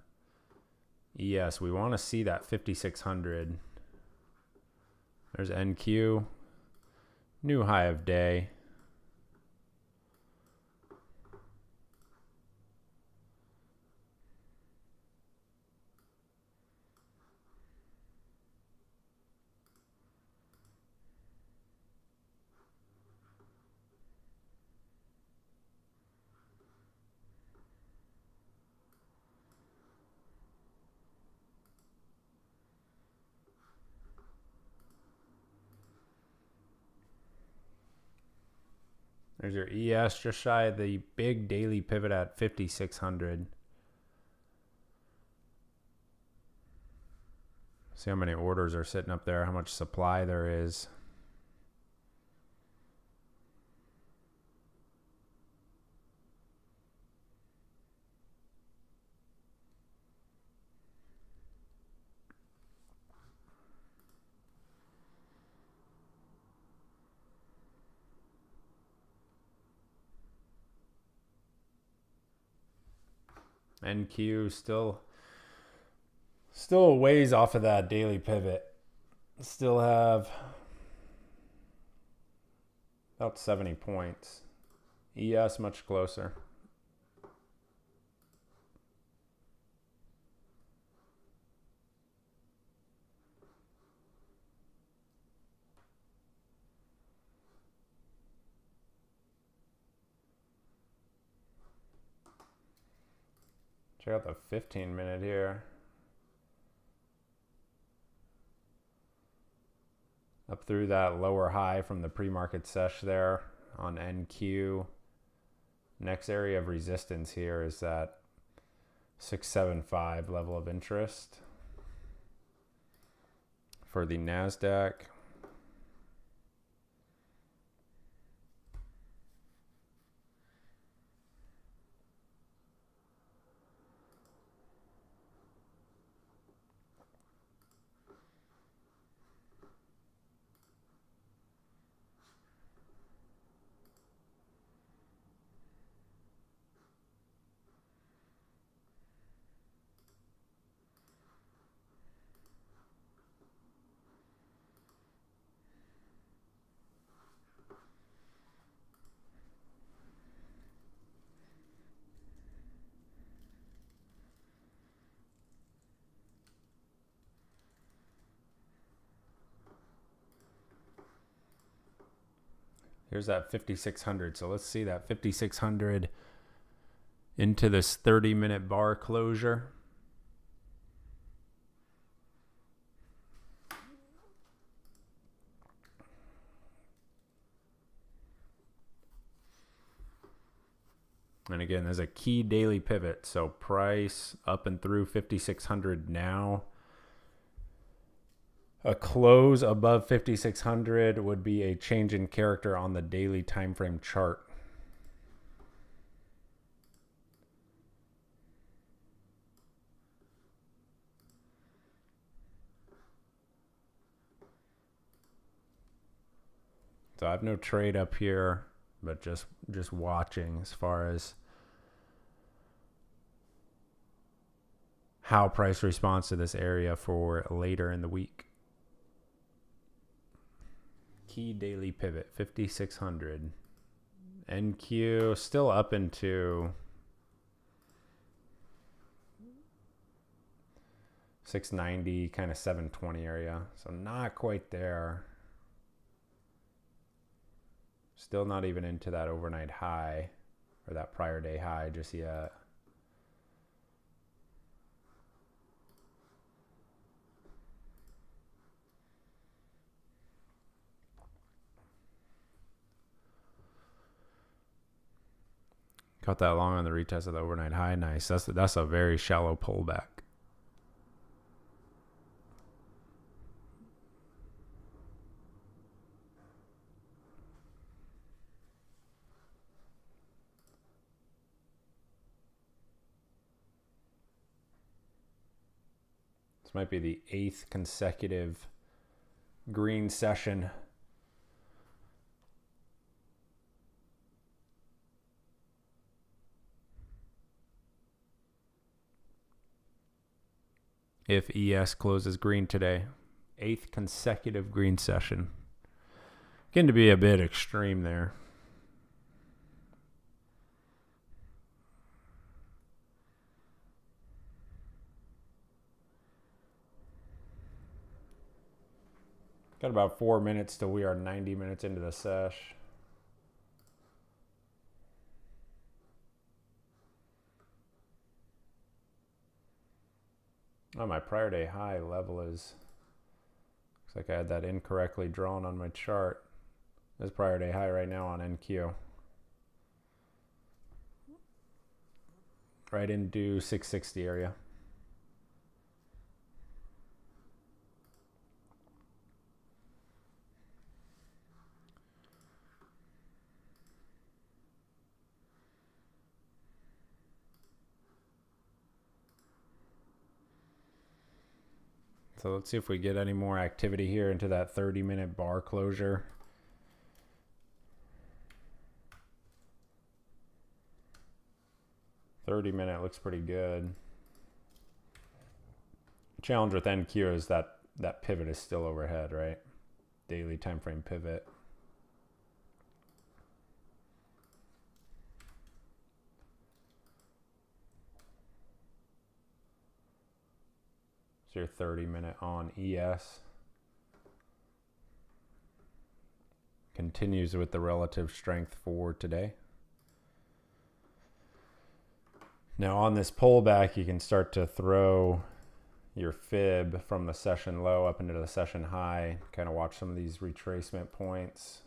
ES, we want to see that 5,600. There's NQ. New high of day. There's your ES just shy of the big daily pivot at 5,600. See how many orders are sitting up there, how much supply there is. NQ still a ways off of that daily pivot. Still have about 70 points. ES much closer. Check out the 15-minute here. Up through that lower high from the pre-market sesh there on NQ. Next area of resistance here is that 675 level of interest for the NASDAQ. Here's that 5,600. So let's see that 5,600 into this 30-minute bar closure. And again, there's a key daily pivot. So price up and through 5,600 now. A close above 5,600 would be a change in character on the daily time frame chart. So I have no trade up here, but just watching as far as how price responds to this area for later in the week. Key daily pivot 5,600. NQ still up into 690, kind of 720 area. So not quite there. Still not even into that overnight high or that prior day high just yet. Caught that long on the retest of the overnight high. Nice. That's a very shallow pullback. This might be the 8th consecutive green session. If ES closes green today, 8th consecutive green session. Getting to be a bit extreme there. Got about 4 minutes till we are 90 minutes into the sesh. Oh, my prior day high level is, looks like I had that incorrectly drawn on my chart. There's prior day high right now on NQ. Right into 660 area. So let's see if we get any more activity here into that 30-minute bar closure. $30-minute looks pretty good. Challenge with NQ is that pivot is still overhead, right? Daily time frame pivot. So your 30-minute on ES continues with the relative strength for today. Now on this pullback, you can start to throw your fib from the session low up into the session high. Kind of watch some of these retracement points.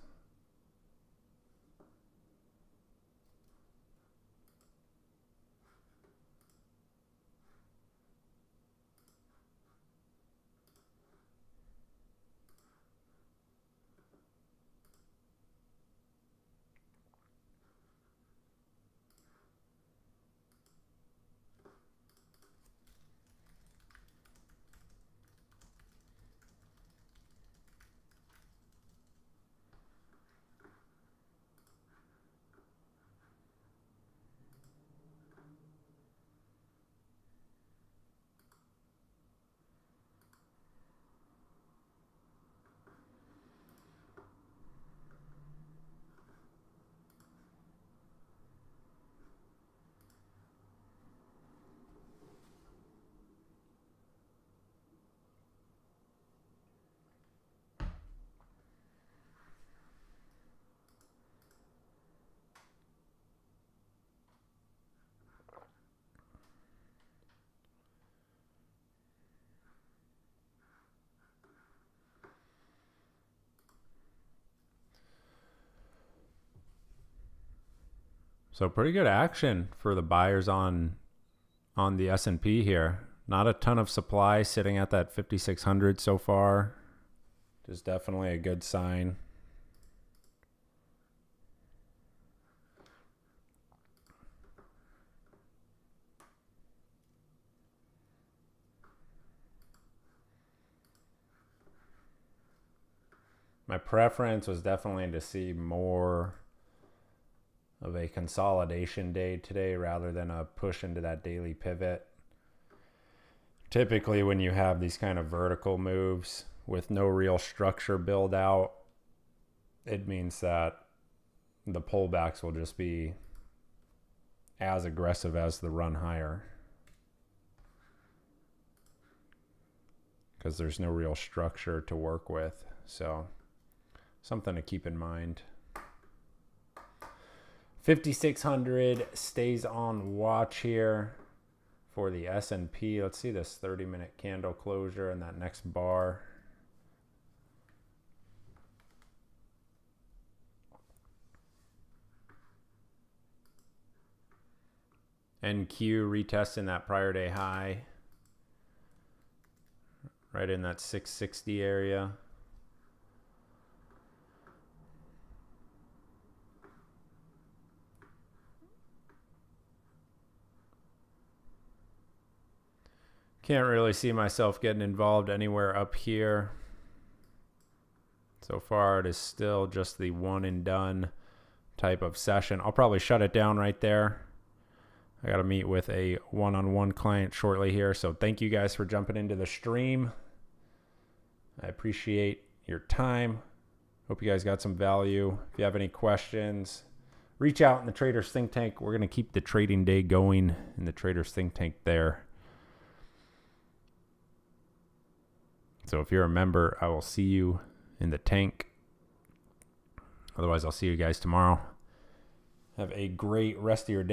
So pretty good action for the buyers on the S&P here. Not a ton of supply sitting at that 5,600 so far. Just definitely a good sign. My preference was definitely to see more of a consolidation day today rather than a push into that daily pivot. Typically when you have these kind of vertical moves with no real structure build out, it means that the pullbacks will just be as aggressive as the run higher, because there's no real structure to work with. So something to keep in mind. 5,600 stays on watch here for the S&P. Let's see this 30-minute candle closure and that next bar. NQ retesting that prior day high right in that 660 area. Can't really see myself getting involved anywhere up here. So far, it is still just the one and done type of session. I'll probably shut it down right there. I got to meet with a one-on-one client shortly here. So thank you guys for jumping into the stream. I appreciate your time. Hope you guys got some value. If you have any questions, reach out in the Traders Think Tank. We're going to keep the trading day going in the Traders Think Tank there. So if you're a member, I will see you in the tank. Otherwise, I'll see you guys tomorrow. Have a great rest of your day.